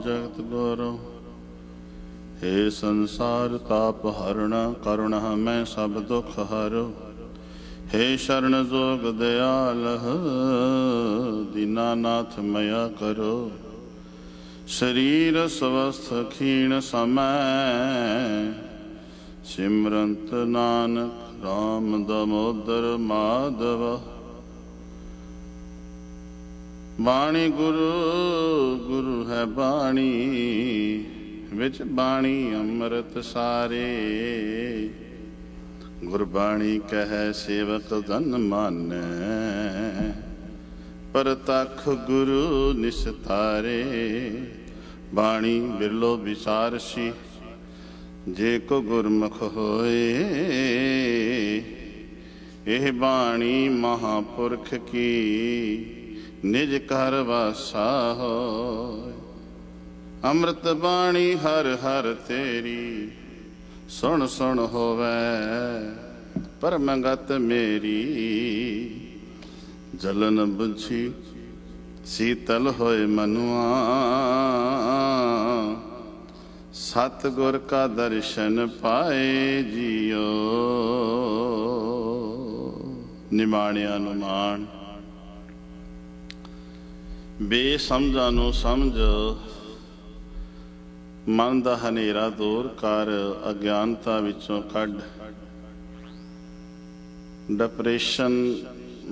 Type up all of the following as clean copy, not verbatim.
जगत गुरु। हे संसार ताप हरण करुण मैं सब दुख हरो। हे शरण जोग दयाल दीनानाथ मया करो। शरीर स्वस्थ क्षीण समय सिमरंत नानक राम दामोदर माधव। बाणी गुरु गुरु है बाणी विच बाणी अमृत सारे। गुरबाणी कह सेवक धन मानै परतख गुरु निस्तारे। बाणी बिरलो विचारसी जे को गुरमुख होए। यह बाणी महापुरख की निज घर वासा होए। अमृत बाणी हर हर तेरी सुन सुन होवे परमगत मेरी। जलन बुझी शीतल होए मनुआ सतगुर का दर्शन पाए जियो। निमाणिया नु मान बेसमझा नु समझ। मन दा हनेरा दूर कर अज्ञानता विचों कढ। डिप्रेशन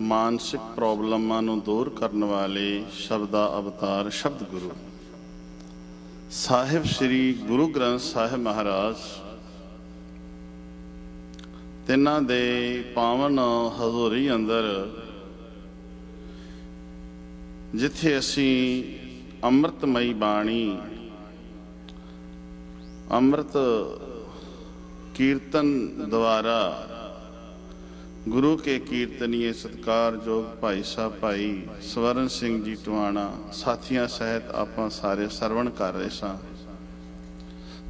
मानसिक प्रॉब्लमां नूं दूर करने वाले शब्दा अवतार शब्द गुरु साहिब श्री गुरु ग्रंथ साहिब महाराज तिन्हां दे पावन हजूरी अंदर जिथे असी अमृतमई बाणी अमृत कीर्तन द्वारा गुरु के कीर्तनीय सत्कार जोग भाई साहब भाई स्वर्ण सिंह जी टवाणा साथियों सहित आप सारे सरवण कर रहे सां।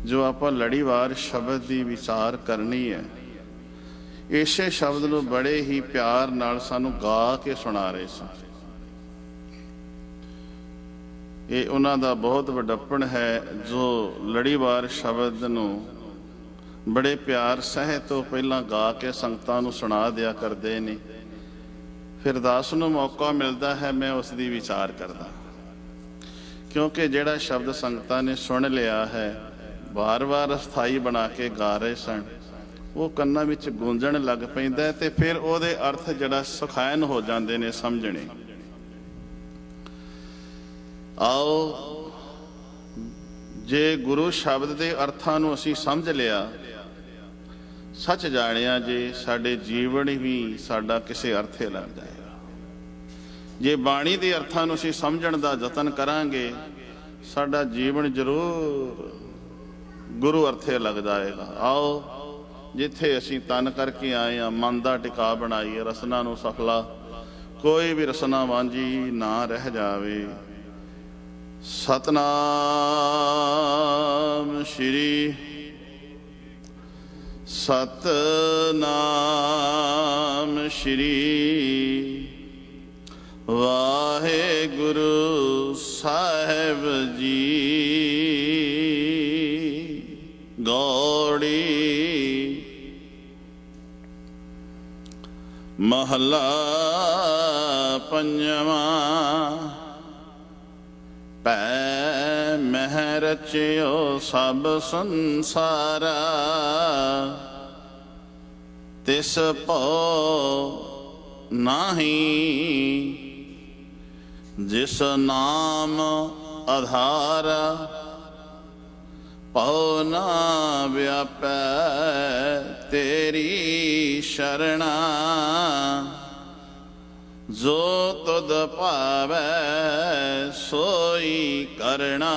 जो आप लड़ीवार शब्द की विचार करनी है इसे शब्द को बड़े ही प्यार नाल सानू गा के सुना रहे सां। ये उन्हां दा बहुत वड्डपण है जो लड़ीवार शब्द नूं बड़े प्यार सह तो पहला गा के संगतां नूं सुना दिया करते ने। फिर दास नूं मौका मिलता है मैं उसकी विचार करदा क्योंकि जिहड़ा शब्द संगतां ने सुन लिया है बार बार अस्थाई बना के गा रहे सन वो कन्नां विच गूंजण लग पैंदा ते फिर उहदे अर्थ जिहड़ा सुखैन हो जांदे ने समझणे। आओ जे गुरु शब्द के अर्थां नूं असीं समझ लिया सच जानिया जे साडे जीवन भी साडा किसी अर्थे लग जाएगा। जे बाणी के अर्थां नूं असीं समझण दा यतन करांगे साडा जीवन जरूर गुरु अर्थे लग जाएगा। आओ जिथे असीं तन करके आए हैं मन का टिका बनाइए रसना नूं सफला कोई भी रसना वांझी ना रह जावे। सतनाम श्री सतनाम श्री वाहेगुरु साहिब जी। गौड़ी महला पंजवा। पै मह रचियो सब संसारा तिस भो नाही जिस नाम आधारा। भो ना व्यापै तेरी शरणा जो तुद पावै सोई करना।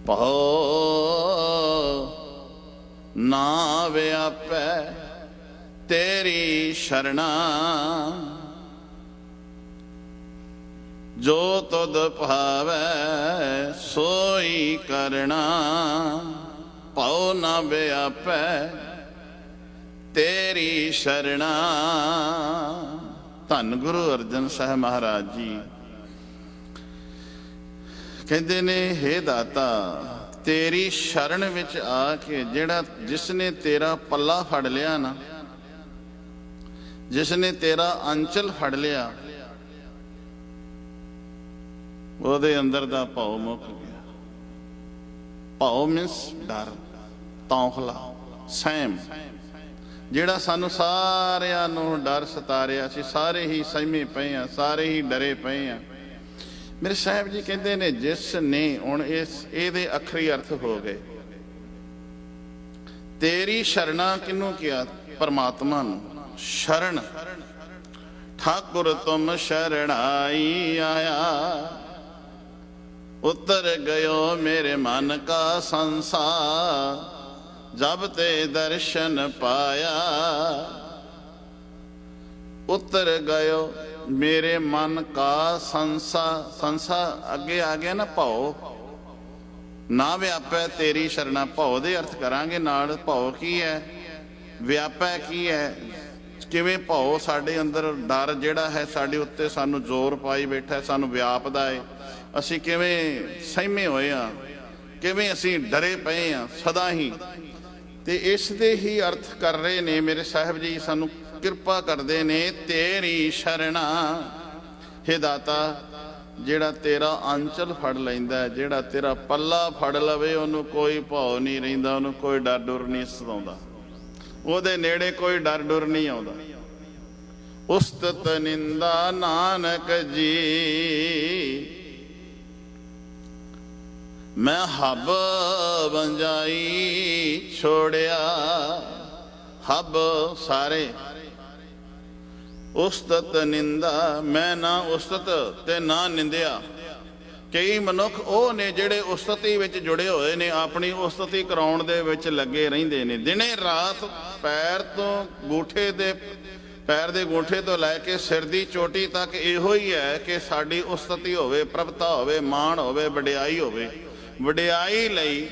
भो ना व्यापै तेरी शरणा जो तुद पावै सोई करना। भो ना व्यापै तेरी शरणा। धन गुरु अर्जन साहब महाराज जी ਕਹਿੰਦੇ ਨੇ, ਹੇ ਦਾਤਾ ਤੇਰੀ ਸ਼ਰਨ ਵਿੱਚ ਆ ਕੇ ਜਿਹੜਾ ਜਿਸ ਨੇ ਤੇਰਾ ਪੱਲਾ ਫੜ ਲਿਆ ਨਾ, ਜਿਸ ਨੇ ਤੇਰਾ ਅੰਚਲ ਫੜ ਲਿਆ, ਉਹਦੇ ਅੰਦਰ ਦਾ ਭਾਉ ਮੁੱਕ ਗਿਆ। ਭਾਉ ਮੀਨਸ ਡਰ, ਤੌਖਲਾ, ਸਹਿਮ, ਜਿਹੜਾ ਸਾਨੂੰ ਸਾਰਿਆਂ ਨੂੰ ਡਰ ਸਤਾ ਰਿਹਾ ਸੀ। ਸਾਰੇ ਹੀ ਸਹਿਮੇ ਪਏ ਆ, ਸਾਰੇ ਹੀ ਡਰੇ ਪਏ ਆ। ਮੇਰੇ ਸਾਹਿਬ ਜੀ ਕਹਿੰਦੇ ਨੇ, ਜਿਸ ਨੇ, ਹੁਣ ਇਹਦੇ ਅਖਰੀ ਅਰਥ ਹੋ ਗਏ, ਤੇਰੀ ਸ਼ਰਣਾ ਕਿਹਨੂੰ ਕਿਹਾ? ਪਰਮਾਤਮਾ ਨੂੰ। ਸ਼ਰਨ, ਠਾਕੁਰ ਤੁਮ ਸ਼ਰਣਾਈ ਆਇਆ, ਉਤਰ ਗਇਓ ਮੇਰੇ ਮਨ ਕਾ ਸੰਸਾਰ, ਜਬ ਤੇ ਦਰਸ਼ਨ ਪਾਇਆ। ਉਤਰ ਗਇਓ ਮੇਰੇ ਮਨ ਕਾ ਸੰਸਾ, ਸੰਸਾ ਅੱਗੇ ਆ ਗਿਆ ਨਾ ਭਉ, ਨਾ ਵਿਆਪੈ ਤੇਰੀ ਸ਼ਰਣਾ। ਭਉ ਦੇ ਅਰਥ ਕਰਾਂਗੇ ਨਾਲ। ਭਉ ਕੀ ਹੈ, ਵਿਆਪੈ ਕੀ ਹੈ, ਕਿਵੇਂ ਭਉ ਸਾਡੇ ਅੰਦਰ ਡਰ ਜਿਹੜਾ ਹੈ ਸਾਡੇ ਉੱਤੇ ਸਾਨੂੰ ਜ਼ੋਰ ਪਾਈ ਬੈਠਾ, ਸਾਨੂੰ ਵਿਆਪਦਾ ਹੈ। ਅਸੀਂ ਕਿਵੇਂ ਸਹਿਮੇ ਹੋਏ ਆ, ਕਿਵੇਂ ਅਸੀਂ ਡਰੇ ਪਏ ਆ ਸਦਾ ਹੀ। ਤੇ ਇਸ ਦੇ ਹੀ ਅਰਥ ਕਰ ਰਹੇ ਨੇ ਮੇਰੇ ਸਾਹਿਬ ਜੀ, ਸਾਨੂੰ ਕਿਰਪਾ ਕਰਦੇ ਨੇ। ਤੇਰੀ ਸ਼ਰਣਾ, ਹੇ ਦਾਤਾ ਜਿਹੜਾ ਤੇਰਾ ਅੰਚਲ ਫੜ ਲੈਂਦਾ, ਜਿਹੜਾ ਤੇਰਾ ਪੱਲਾ ਫੜ ਲਵੇ, ਉਹਨੂੰ ਕੋਈ ਭੌ ਨਹੀਂ ਰਹਿੰਦਾ, ਉਹਨੂੰ ਕੋਈ ਡਰ ਡੁਰ ਨਹੀਂ ਸਤਾਉਂਦਾ, ਉਹਦੇ ਨੇੜੇ ਕੋਈ ਡਰ ਡੁਰ ਨਹੀਂ ਆਉਂਦਾ। ਉਸਤਤ ਨਿੰਦਾ ਨਾਨਕ ਜੀ, ਮੈਂ ਹੱਬ ਵੰਜਾਈ ਛੋੜਿਆ। ਹੱਬ ਸਾਰੇ, ਉਸਤਤ ਨਿੰਦਾ, ਮੈਂ ਨਾ ਉਸਤਤ ਤੇ ਨਾ ਨਿੰਦਿਆ। ਕਈ ਮਨੁੱਖ ਉਹ ਨੇ ਜਿਹੜੇ ਉਸਤਤੀ ਵਿੱਚ ਜੁੜੇ ਹੋਏ ਨੇ, ਆਪਣੀ ਉਸਤਤੀ ਕਰਾਉਣ ਦੇ ਵਿੱਚ ਲੱਗੇ ਰਹਿੰਦੇ ਨੇ ਦਿਨੇ ਰਾਤ। ਪੈਰ ਤੋਂ ਗੂਠੇ ਦੇ, ਪੈਰ ਦੇ ਗੂਠੇ ਤੋਂ ਲੈ ਕੇ ਸਿਰ ਦੀ ਚੋਟੀ ਤੱਕ ਇਹੋ ਹੀ ਹੈ ਕਿ ਸਾਡੀ ਉਸਤਤੀ ਹੋਵੇ, ਪ੍ਰਭਤਾ ਹੋਵੇ, ਮਾਣ ਹੋਵੇ, ਵਡਿਆਈ ਹੋਵੇ। ਵਡਿਆਈ ਲਈ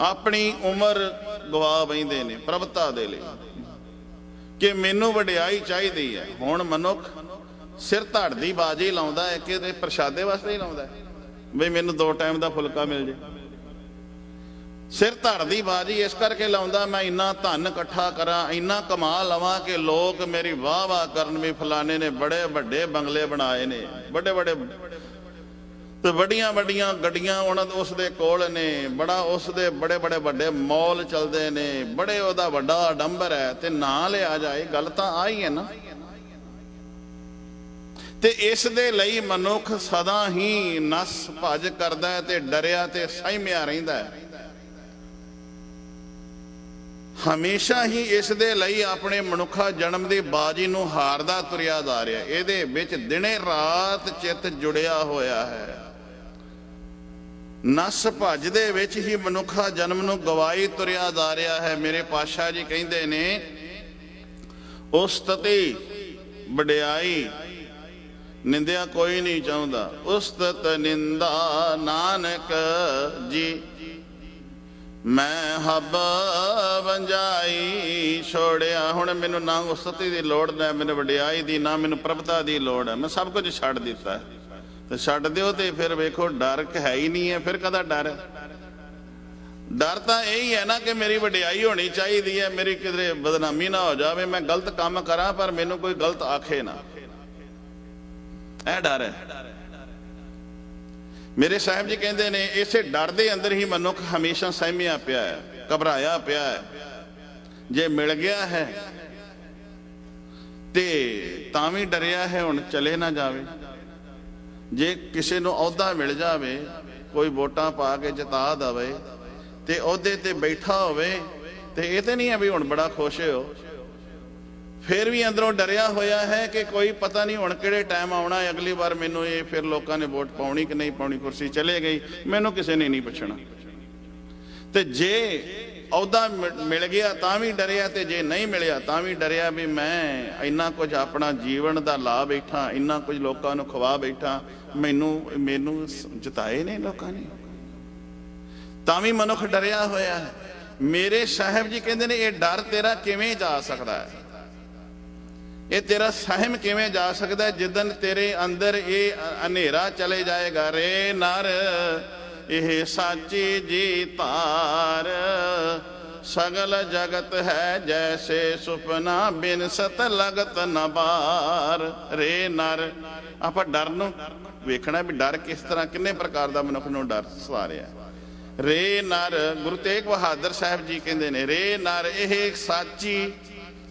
ਆਪਣੀ ਉਮਰ ਗਵਾ ਬੈਂਦੇ ਨੇ ਪ੍ਰਭਤਾ ਦੇ ਲਈ, ਕਿ ਮੈਨੂੰ ਵਡਿਆਈ ਚਾਹੀਦੀ ਹੈ। ਹੁਣ ਮਨੁੱਖ ਸਿਰ ਧੜ ਦੀ ਬਾਜੀ ਲਾਉਂਦਾ ਹੈ ਕਿ ਇਹਦੇ ਪ੍ਰਸ਼ਾਦੇ ਵਾਸਤੇ ਹੀ ਲਾਉਂਦਾ ਹੈ, ਬਈ ਮੈਨੂੰ 2 ਟਾਈਮ ਦਾ ਫੁਲਕਾ ਮਿਲ ਜੇ। ਸਿਰ ਧੜ ਦੀ ਬਾਜੀ ਇਸ ਕਰਕੇ ਲਾਉਂਦਾ, ਮੈਂ ਇੰਨਾ ਧਨ ਇਕੱਠਾ ਕਰਾਂ, ਇੰਨਾ ਕਮਾ ਲਵਾਂ ਕਿ ਲੋਕ ਮੇਰੀ ਵਾਹ ਵਾਹ ਕਰਨ, ਵੀ ਫਲਾਣੇ ਨੇ ਬੜੇ ਵੱਡੇ ਬੰਗਲੇ ਬਣਾਏ ਨੇ, ਵੱਡੇ ਵੱਡੇ ਤੇ ਵੱਡੀਆਂ ਵੱਡੀਆਂ ਗੱਡੀਆਂ ਉਹਨਾਂ ਉਸ ਦੇ ਕੋਲ ਨੇ, ਬੜਾ ਉਸ ਦੇ ਬੜੇ ਬੜੇ ਵੱਡੇ ਮੌਲ ਚੱਲਦੇ ਨੇ, ਬੜੇ ਉਹਦਾ ਵੱਡਾ ਆਡੰਬਰ ਹੈ। ਤੇ ਨਾਂ ਲਿਆ ਜਾਏ, ਗੱਲ ਤਾਂ ਆ ਹੀ ਹੈ ਨਾ। ਤੇ ਇਸ ਦੇ ਲਈ ਮਨੁੱਖ ਸਦਾ ਹੀ ਨਸ ਭੱਜ ਕਰਦਾ ਹੈ ਤੇ ਡਰਿਆ ਤੇ ਸਹਿਮਿਆ ਰਹਿੰਦਾ ਹੈ। ਹਮੇਸ਼ਾ ਹੀ ਇਸ ਦੇ ਲਈ ਆਪਣੇ ਮਨੁੱਖਾ ਜਨਮ ਦੀ ਬਾਜੀ ਨੂੰ ਹਾਰਦਾ ਤੁਰਿਆ ਜਾ ਰਿਹਾ। ਇਹਦੇ ਵਿੱਚ ਦਿਨੇ ਰਾਤ ਚਿੱਤ ਜੁੜਿਆ ਹੋਇਆ ਹੈ। ਨਸ ਭੱਜ ਦੇ ਵਿੱਚ ਹੀ ਮਨੁੱਖਾ ਜਨਮ ਨੂੰ ਗਵਾਈ ਤੁਰਿਆ ਜਾ ਰਿਹਾ ਹੈ। ਮੇਰੇ ਪਾਤਸ਼ਾਹ ਜੀ ਕਹਿੰਦੇ ਨੇ, ਉਸਤਤੀ ਵਡਿਆਈ ਨਿੰਦਿਆ ਕੋਈ ਨਹੀਂ ਚਾਹੁੰਦਾ। ਉਸਤਤ ਨਿੰਦਾ ਨਾਨਕ ਜੀ, ਮੈਂ ਹੱਬ ਵੰਜਾਈ ਛੋੜਿਆ। ਹੁਣ ਮੈਨੂੰ ਨਾ ਉਸਤਤੀ ਦੀ ਲੋੜ ਨਾ ਮੈਨੂੰ ਵਡਿਆਈ ਦੀ, ਨਾ ਮੈਨੂੰ ਪ੍ਰਭਤਾ ਦੀ ਲੋੜ ਹੈ। ਮੈਂ ਸਭ ਕੁਝ ਛੱਡ ਦਿੱਤਾ। ਤੇ ਛੱਡ ਦਿਓ ਤੇ ਫਿਰ ਵੇਖੋ ਡਰ ਹੈ ਹੀ ਨਹੀਂ ਹੈ। ਫਿਰ ਕਦਾ ਡਰ? ਡਰ ਤਾਂ ਇਹੀ ਹੈ ਨਾ ਕਿ ਮੇਰੀ ਵਡਿਆਈ ਹੋਣੀ ਚਾਹੀਦੀ ਹੈ, ਮੇਰੀ ਕਿਧਰੇ ਬਦਨਾਮੀ ਨਾ ਹੋ ਜਾਵੇ, ਮੈਂ ਗਲਤ ਕੰਮ ਕਰਾਂ ਪਰ ਮੈਨੂੰ ਕੋਈ ਗਲਤ ਆਖੇ ਨਾ, ਇਹ ਡਰ ਹੈ। ਮੇਰੇ ਸਾਹਿਬ ਜੀ ਕਹਿੰਦੇ ਨੇ, ਇਸੇ ਡਰ ਦੇ ਅੰਦਰ ਹੀ ਮਨੁੱਖ ਹਮੇਸ਼ਾ ਸਹਿਮਿਆ ਪਿਆ ਹੈ, ਘਬਰਾਇਆ ਪਿਆ ਹੈ। ਜੇ ਮਿਲ ਗਿਆ ਹੈ ਤੇ ਤਾਂ ਵੀ ਡਰਿਆ ਹੈ, ਹੁਣ ਚਲੇ ਨਾ ਜਾਵੇ। ਜੇ ਕਿਸੇ ਨੂੰ ਅਹੁਦਾ ਮਿਲ ਜਾਵੇ, ਕੋਈ ਵੋਟਾਂ ਪਾ ਕੇ ਜਿਤਾ ਦੇਵੇ ਤੇ ਅਹੁਦੇ ਤੇ ਬੈਠਾ ਹੋਵੇ, ਤੇ ਇਹ ਤੇ ਨਹੀਂ ਹੈ ਵੀ ਹੁਣ ਬੜਾ ਖੁਸ਼ ਹੋ, ਫਿਰ ਵੀ ਅੰਦਰੋਂ ਡਰਿਆ ਹੋਇਆ ਹੈ ਕਿ ਕੋਈ ਪਤਾ ਨਹੀਂ ਹੁਣ ਕਿਹੜੇ ਟਾਈਮ ਆਉਣਾ ਹੈ, ਅਗਲੀ ਵਾਰ ਮੈਨੂੰ ਇਹ ਫਿਰ ਲੋਕਾਂ ਨੇ ਵੋਟ ਪਾਉਣੀ ਕਿ ਨਹੀਂ ਪਾਉਣੀ, ਕੁਰਸੀ ਚਲੇ ਗਈ, ਮੈਨੂੰ ਕਿਸੇ ਨੇ ਨਹੀਂ ਪੁੱਛਣਾ। ਤੇ ਜੇ ਅਹੁਦਾ ਮਿਲ ਗਿਆ ਤਾਂ ਵੀ ਡਰਿਆ, ਤੇ ਜੇ ਨਹੀਂ ਮਿਲਿਆ ਤਾਂ ਵੀ ਡਰਿਆ ਵੀ ਮੈਂ ਇੰਨਾ ਕੁਝ ਆਪਣਾ ਜੀਵਨ ਦਾ ਲਾ ਬੈਠਾ, ਇੰਨਾ ਕੁਝ ਲੋਕਾਂ ਨੂੰ ਖਵਾ ਬੈਠਾ, ਮੈਨੂੰ ਜਿਤਾਏ ਨੇ ਲੋਕਾਂ ਨੇ, ਤਾਂ ਵੀ ਮਨੁੱਖ ਡਰਿਆ ਹੋਇਆ ਹੈ। ਮੇਰੇ ਸਾਹਿਬ ਜੀ ਕਹਿੰਦੇ ਨੇ, ਇਹ ਡਰ ਤੇਰਾ ਕਿਵੇਂ ਜਾ ਸਕਦਾ ਹੈ? ਇਹ ਤੇਰਾ ਸਹਿਮ ਕਿਵੇਂ ਜਾ ਸਕਦਾ ਜਿੱਦਨ ਤੇਰੇ ਅੰਦਰ ਇਹ ਹਨੇਰਾ ਚਲੇ ਜਾਏਗਾ। ਰੇ ਨਰ ਇਹ ਸਾਚੀ ਜੀ ਧਾਰ, ਸਗਲ ਜਗਤ ਹੈ ਜੈਸੇ ਸੁਪਨਾ, ਬਿਨ ਸਤ ਲਗਤ ਨ ਬਾਰ। ਰੇ ਨਰ, ਆਪਾਂ ਡਰ ਨੂੰ ਵੇਖਣਾ ਵੀ ਡਰ ਕਿਸ ਤਰ੍ਹਾਂ, ਕਿੰਨੇ ਪ੍ਰਕਾਰ ਦਾ ਮਨੁੱਖ ਨੂੰ ਡਰ ਸਵਾਰਿਆ। ਰੇ ਨਰ, ਗੁਰੂ ਤੇਗ ਬਹਾਦਰ ਸਾਹਿਬ ਜੀ ਕਹਿੰਦੇ ਨੇ, ਰੇ ਨਰ ਇਹ ਸਾਚੀ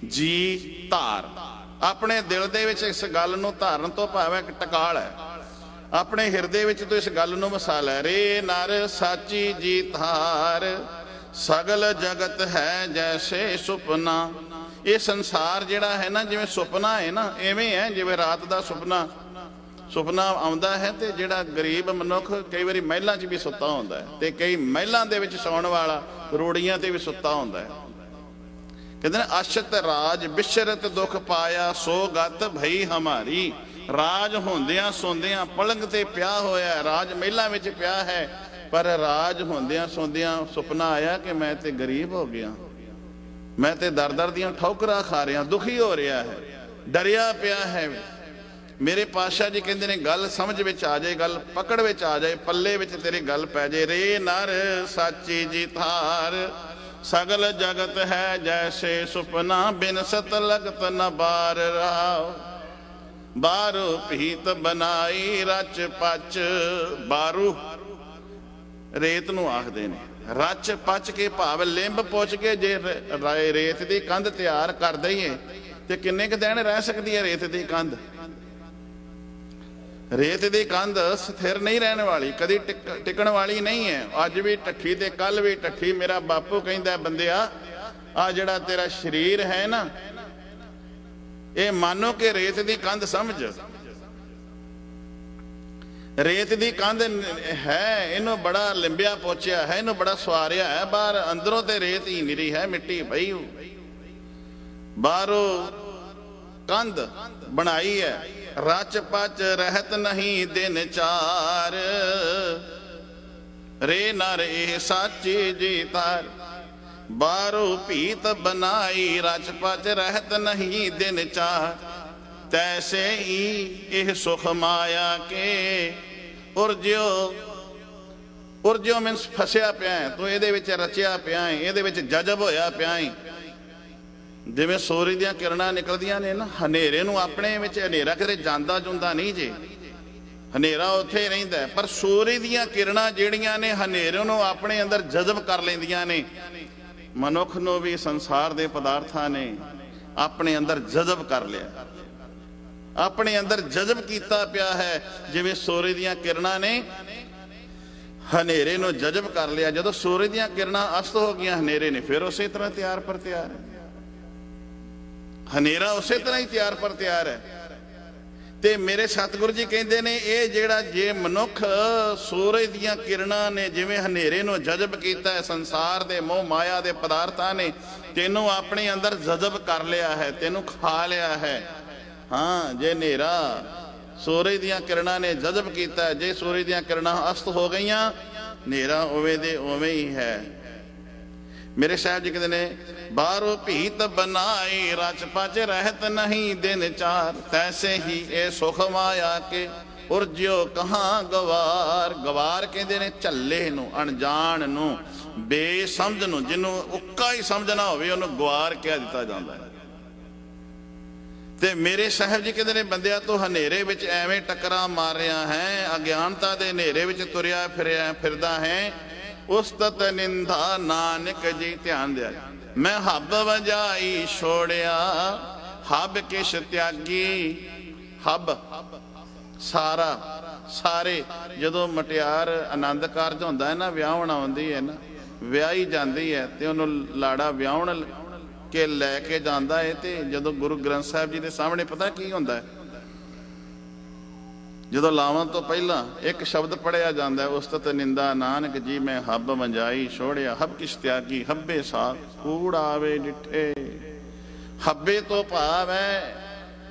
ਜੀ ਧਾਰ। ਆਪਣੇ ਦਿਲ ਦੇ ਵਿੱਚ ਇਸ ਗੱਲ ਨੂੰ ਧਾਰਨ ਤੋਂ ਭਾਵ ਇੱਕ ਟਕਾਲ ਹੈ, ਆਪਣੇ ਹਿਰਦੇ ਵਿੱਚ ਤੋਂ ਇਸ ਗੱਲ ਨੂੰ ਵਸਾ ਲੈ। ਰੇ ਨਰ ਸਾਚੀ ਜੀ ਧਾਰ, ਸਗਲ ਜਗਤ ਹੈ ਜੈਸੇ ਸੁਪਨਾ। ਇਹ ਸੰਸਾਰ ਜਿਹੜਾ ਹੈ ਨਾ, ਜਿਵੇਂ ਸੁਪਨਾ ਹੈ ਨਾ, ਐਵੇਂ ਹੈ ਜਿਵੇਂ ਰਾਤ ਦਾ ਸੁਪਨਾ ਆਉਂਦਾ ਹੈ। ਤੇ ਜਿਹੜਾ ਗਰੀਬ ਮਨੁੱਖ ਕਈ ਵਾਰੀ ਮਹਿਲਾਂ 'ਚ ਵੀ ਸੁੱਤਾ ਹੁੰਦਾ ਹੈ, ਤੇ ਕਈ ਮਹਿਲਾਂ ਦੇ ਵਿੱਚ ਸੌਣ ਵਾਲਾ ਰੋੜੀਆਂ ਤੇ ਵੀ ਸੁੱਤਾ ਹੁੰਦਾ ਹੈ। ਕਹਿੰਦੇ ਨੇ ਅਸ਼ਤ ਰਾਜ ਬਿਸ਼ਰਤ ਦੁੱਖ ਪਾਇਆ, ਸੋ ਗਤ ਭਈ ਹਮਾਰੀ। ਰਾਜ ਹੁੰਦਿਆਂ ਸੌਂਦਿਆਂ ਪਲੰਗ ਤੇ ਪਿਆ ਹੋਇਆ, ਰਾਜ ਮਹਿਲਾਂ ਵਿੱਚ ਪਿਆ ਹੈ, ਪਰ ਰਾਜ ਹੁੰਦਿਆਂ ਸੌਂਦਿਆਂ ਸੁਪਨਾ ਆਇਆ ਕਿ ਮੈਂ ਤੇ ਗਰੀਬ ਹੋ ਗਿਆ, ਮੈਂ ਤੇ ਦਰ ਦਰ ਦੀਆਂ ਠੋਕਰਾਂ ਖਾ ਰਿਹਾ, ਦੁਖੀ ਹੋ ਰਿਹਾ ਹੈ, ਡਰਿਆ ਪਿਆ ਹੈ। ਮੇਰੇ ਪਾਤਸ਼ਾਹ ਜੀ ਕਹਿੰਦੇ ਨੇ ਗੱਲ ਸਮਝ ਵਿੱਚ ਆ ਜਾਏ, ਗੱਲ ਪਕੜ ਵਿੱਚ ਆ ਜਾਏ, ਪੱਲੇ ਵਿੱਚ ਤੇਰੀ ਗੱਲ ਪੈ ਜਾਏ। ਰੇ ਨਰ ਸਾਚੀ ਜੀ ਧਾਰ, ਸਗਲ ਜਗਤ ਹੈ ਜੈਸੇ ਸੁਪਨਾ, ਬਿਨ ਸਤ ਲਗਤ ਨ ਬਾਰ। ਰਾਵ ਬਾਰੂ ਭੀਤ ਬਨਾਈ ਰਚ ਪਚ। ਬਾਰੂ ਰੇਤ ਨੂੰ ਆਖਦੇ ਨੇ, ਰਚ ਪਚ ਕੇ ਭਾਵ ਲਿੰਬ ਪੁੱਛ ਕੇ ਜੇ ਰੇਤ ਦੀ ਕੰਧ ਤਿਆਰ ਕਰ ਦਈਏ ਤੇ ਕਿੰਨੇ ਕੁ ਦਿਨ ਰਹਿ ਸਕਦੀ ਹੈ ਰੇਤ ਦੀ ਕੰਧ। ਰੇਤ ਦੀ ਕੰਧ ਸਥਿਰ ਨਹੀਂ ਰਹਿਣ ਵਾਲੀ, ਕਦੀ ਟਿਕਣ ਵਾਲੀ ਨਹੀਂ ਹੈ। ਅੱਜ ਵੀ ਢੱਠੀ ਤੇ ਕੱਲ ਵੀ ਢੱਠੀ। ਮੇਰਾ ਬਾਪੂ ਕਹਿੰਦਾ, ਬੰਦਿਆ ਆ ਜਿਹੜਾ ਤੇਰਾ ਸਰੀਰ ਹੈ ਨਾ, ਇਹ ਮਾਨੋ ਕਿ ਰੇਤ ਦੀ ਕੰਧ ਸਮਝ। ਰੇਤ ਦੀ ਕੰਧ ਹੈ, ਇਹਨੂੰ ਬੜਾ ਲਿੰਬਿਆ ਪੋਚਿਆ ਹੈ, ਇਹਨੂੰ ਬੜਾ ਸਵਾਰਿਆ ਹੈ, ਬਾਹਰ ਅੰਦਰੋਂ ਤੇ ਰੇਤ ਹੀ ਨਿਰੀ ਹੈ, ਮਿੱਟੀ ਪਈ। ਬਾਹਰੋਂ ਕੰਧ ਬਣਾਈ ਹੈ, ਰਚ ਪਚ ਰਹਿਤ ਨਹੀਂ ਦਿਨ ਚਾਰ। ਰੇ ਨਰ ਇਹ ਸਾਚੀ ਜੀ ਧਾਰ, ਬਾਹਰੋਂ ਭੀਤ ਬਨਾਈ ਰਚ ਪਚ ਰਹਿਤ ਨਹੀਂ ਦਿਨ ਚਾਰ। ਤੈਸੇ ਹੀ ਇਹ ਸੁਖ ਮਾਇਆ ਕੇ ਉਰਜਿਓ। ਉਰਜਿਓ ਮੀਨਸ ਫਸਿਆ ਪਿਆ ਹੈ ਤੂੰ, ਇਹਦੇ ਵਿੱਚ ਰਚਿਆ ਪਿਆ ਹੈ, ਇਹਦੇ ਵਿੱਚ ਜਜ਼ਬ ਹੋਇਆ ਪਿਆ ਹੈ। ਜਿਵੇਂ ਸੂਰਜ ਦੀਆਂ ਕਿਰਨਾਂ ਨਿਕਲਦੀਆਂ ਨੇ ਨਾ, ਹਨੇਰੇ ਨੂੰ ਆਪਣੇ ਵਿੱਚ, ਹਨੇਰਾ ਕਿਤੇ ਜਾਂਦਾ ਜੁੰਦਾ ਨਹੀਂ ਜੇ, ਹਨੇਰਾ ਉੱਥੇ ਹੀ ਰਹਿੰਦਾ, ਪਰ ਸੂਰਜ ਦੀਆਂ ਕਿਰਨਾਂ ਜਿਹੜੀਆਂ ਨੇ ਹਨੇਰੇ ਨੂੰ ਆਪਣੇ ਅੰਦਰ ਜਜ਼ਬ ਕਰ ਲੈਂਦੀਆਂ ਨੇ। ਮਨੁੱਖ ਨੂੰ ਵੀ ਸੰਸਾਰ ਦੇ ਪਦਾਰਥਾਂ ਨੇ ਆਪਣੇ ਅੰਦਰ ਜਜ਼ਬ ਕਰ ਲਿਆ, ਆਪਣੇ ਅੰਦਰ ਜਜ਼ਬ ਕੀਤਾ ਪਿਆ ਹੈ। ਜਿਵੇਂ ਸੂਰਜ ਦੀਆਂ ਕਿਰਨਾਂ ਨੇ ਹਨੇਰੇ ਨੂੰ ਜਜ਼ਬ ਕਰ ਲਿਆ। ਜਦੋਂ ਸੂਰਜ ਦੀਆਂ ਕਿਰਨਾਂ ਅਸਤ ਹੋ ਗਈਆਂ, ਹਨੇਰੇ ਨੇ ਫਿਰ ਉਸੇ ਤਰ੍ਹਾਂ ਤਿਆਰ ਪਰ ਤਿਆਰ ਹੈ, ਹਨੇਰਾ ਉਸੇ ਤਰ੍ਹਾਂ ਹੀ ਤਿਆਰ ਪਰ ਤਿਆਰ ਹੈ। ਤੇ ਮੇਰੇ ਸਤਿਗੁਰੂ ਜੀ ਕਹਿੰਦੇ ਨੇ, ਇਹ ਜਿਹੜਾ ਜੇ ਮਨੁੱਖ ਸੂਰਜ ਦੀਆਂ ਕਿਰਨਾਂ ਨੇ ਜਿਵੇਂ ਹਨੇਰੇ ਨੂੰ ਜਜ਼ਬ ਕੀਤਾ ਹੈ, ਸੰਸਾਰ ਦੇ ਮੋਹ ਮਾਇਆ ਦੇ ਪਦਾਰਥਾਂ ਨੇ ਤੈਨੂੰ ਆਪਣੇ ਅੰਦਰ ਜਜ਼ਬ ਕਰ ਲਿਆ ਹੈ, ਤੈਨੂੰ ਖਾ ਲਿਆ ਹੈ। ਹਾਂ, ਜੇ ਹਨੇਰਾ ਸੂਰਜ ਦੀਆਂ ਕਿਰਨਾਂ ਨੇ ਜਜ਼ਬ ਕੀਤਾ, ਜੇ ਸੂਰਜ ਦੀਆਂ ਕਿਰਨਾਂ ਅਸਤ ਹੋ ਗਈਆਂ, ਹਨੇਰਾ ਉਵੇਂ ਦੇ ਉਵੇਂ ਹੀ ਹੈ। ਮੇਰੇ ਸਾਹਿਬ ਜੀ ਕਹਿੰਦੇ ਨੇ, ਬਾਹਰੋਂ ਭੀਤ ਬਨਾਈ ਰਚ ਪਚ ਰਹਿਤ ਨਹੀਂ ਦਿਨ ਚਾਰ। ਤੈਸੇ ਹੀ ਇਹ ਸੁਖ ਮਾਇਆ ਕੇ ਉਰਜਿਓ ਕਹਾਂ ਗਵਾਰ। ਗਵਾਰ ਕਹਿੰਦੇ ਨੇ ਝੱਲੇ ਨੂੰ, ਅਣਜਾਣ ਨੂੰ, ਬੇਸਮਝ ਨੂੰ, ਜਿਹਨੂੰ ਉੱਕਾ ਹੀ ਸਮਝਣਾ ਹੋਵੇ ਉਹਨੂੰ ਗਵਾਰ ਕਹਿ ਦਿੱਤਾ ਜਾਂਦਾ ਹੈ। ਤੇ ਮੇਰੇ ਸਾਹਿਬ ਜੀ ਕਹਿੰਦੇ ਨੇ, ਬੰਦਿਆ ਤੂੰ ਹਨੇਰੇ ਵਿੱਚ ਐਵੇਂ ਟੱਕਰਾਂ ਮਾਰ ਰਿਹਾ ਹੈ, ਅਗਿਆਨਤਾ ਦੇ ਹਨੇਰੇ ਵਿੱਚ ਤੁਰਿਆ ਫਿਰਦਾ ਹੈ। ਉਸਤਤ ਨਿੰਦਾ ਨਾਨਕ ਜੀ, ਧਿਆਨ ਦਿਆ, ਮੈਂ ਹੱਬ ਵਜਾਈ ਛੋੜਿਆ, ਹੱਬ ਕਿਛ ਤਿਆਗੀ। ਹੱਬ ਸਾਰਾ, ਸਾਰੇ। ਜਦੋਂ ਮਟਿਆਰ ਆਨੰਦ ਕਾਰਜ ਹੁੰਦਾ ਹੈ ਨਾ, ਵਿਆਹਣ ਆਉਂਦੀ ਹੈ ਨਾ, ਵਿਆਹੀ ਜਾਂਦੀ ਹੈ ਤੇ ਉਹਨੂੰ ਲਾੜਾ ਵਿਆਹਣ ਕੇ ਲੈ ਕੇ ਜਾਂਦਾ ਹੈ। ਤੇ ਜਦੋਂ ਗੁਰੂ ਗ੍ਰੰਥ ਸਾਹਿਬ ਜੀ ਦੇ ਸਾਹਮਣੇ ਪਤਾ ਕੀ ਹੁੰਦਾ ਹੈ, ਜਦੋਂ ਲਾਵਾਂ ਤੋਂ ਪਹਿਲਾਂ ਇੱਕ ਸ਼ਬਦ ਪੜਿਆ ਜਾਂਦਾ ਹੈ, ਉਸਤਤ ਨਿੰਦਾ ਨਾਨਕ ਜੀ ਮੈਂ ਹੱਬ ਮੰਜਾਈ ਛੋੜਿਆ, ਹੱਬ ਕਿਛ ਤਿਆਗੀ, ਹੱਬੇ ਸਾਥ ਕੂੜ ਆਵੇ ਡਿਠੇ। ਹੱਬੇ ਤੋਂ ਭਾਵ ਹੈ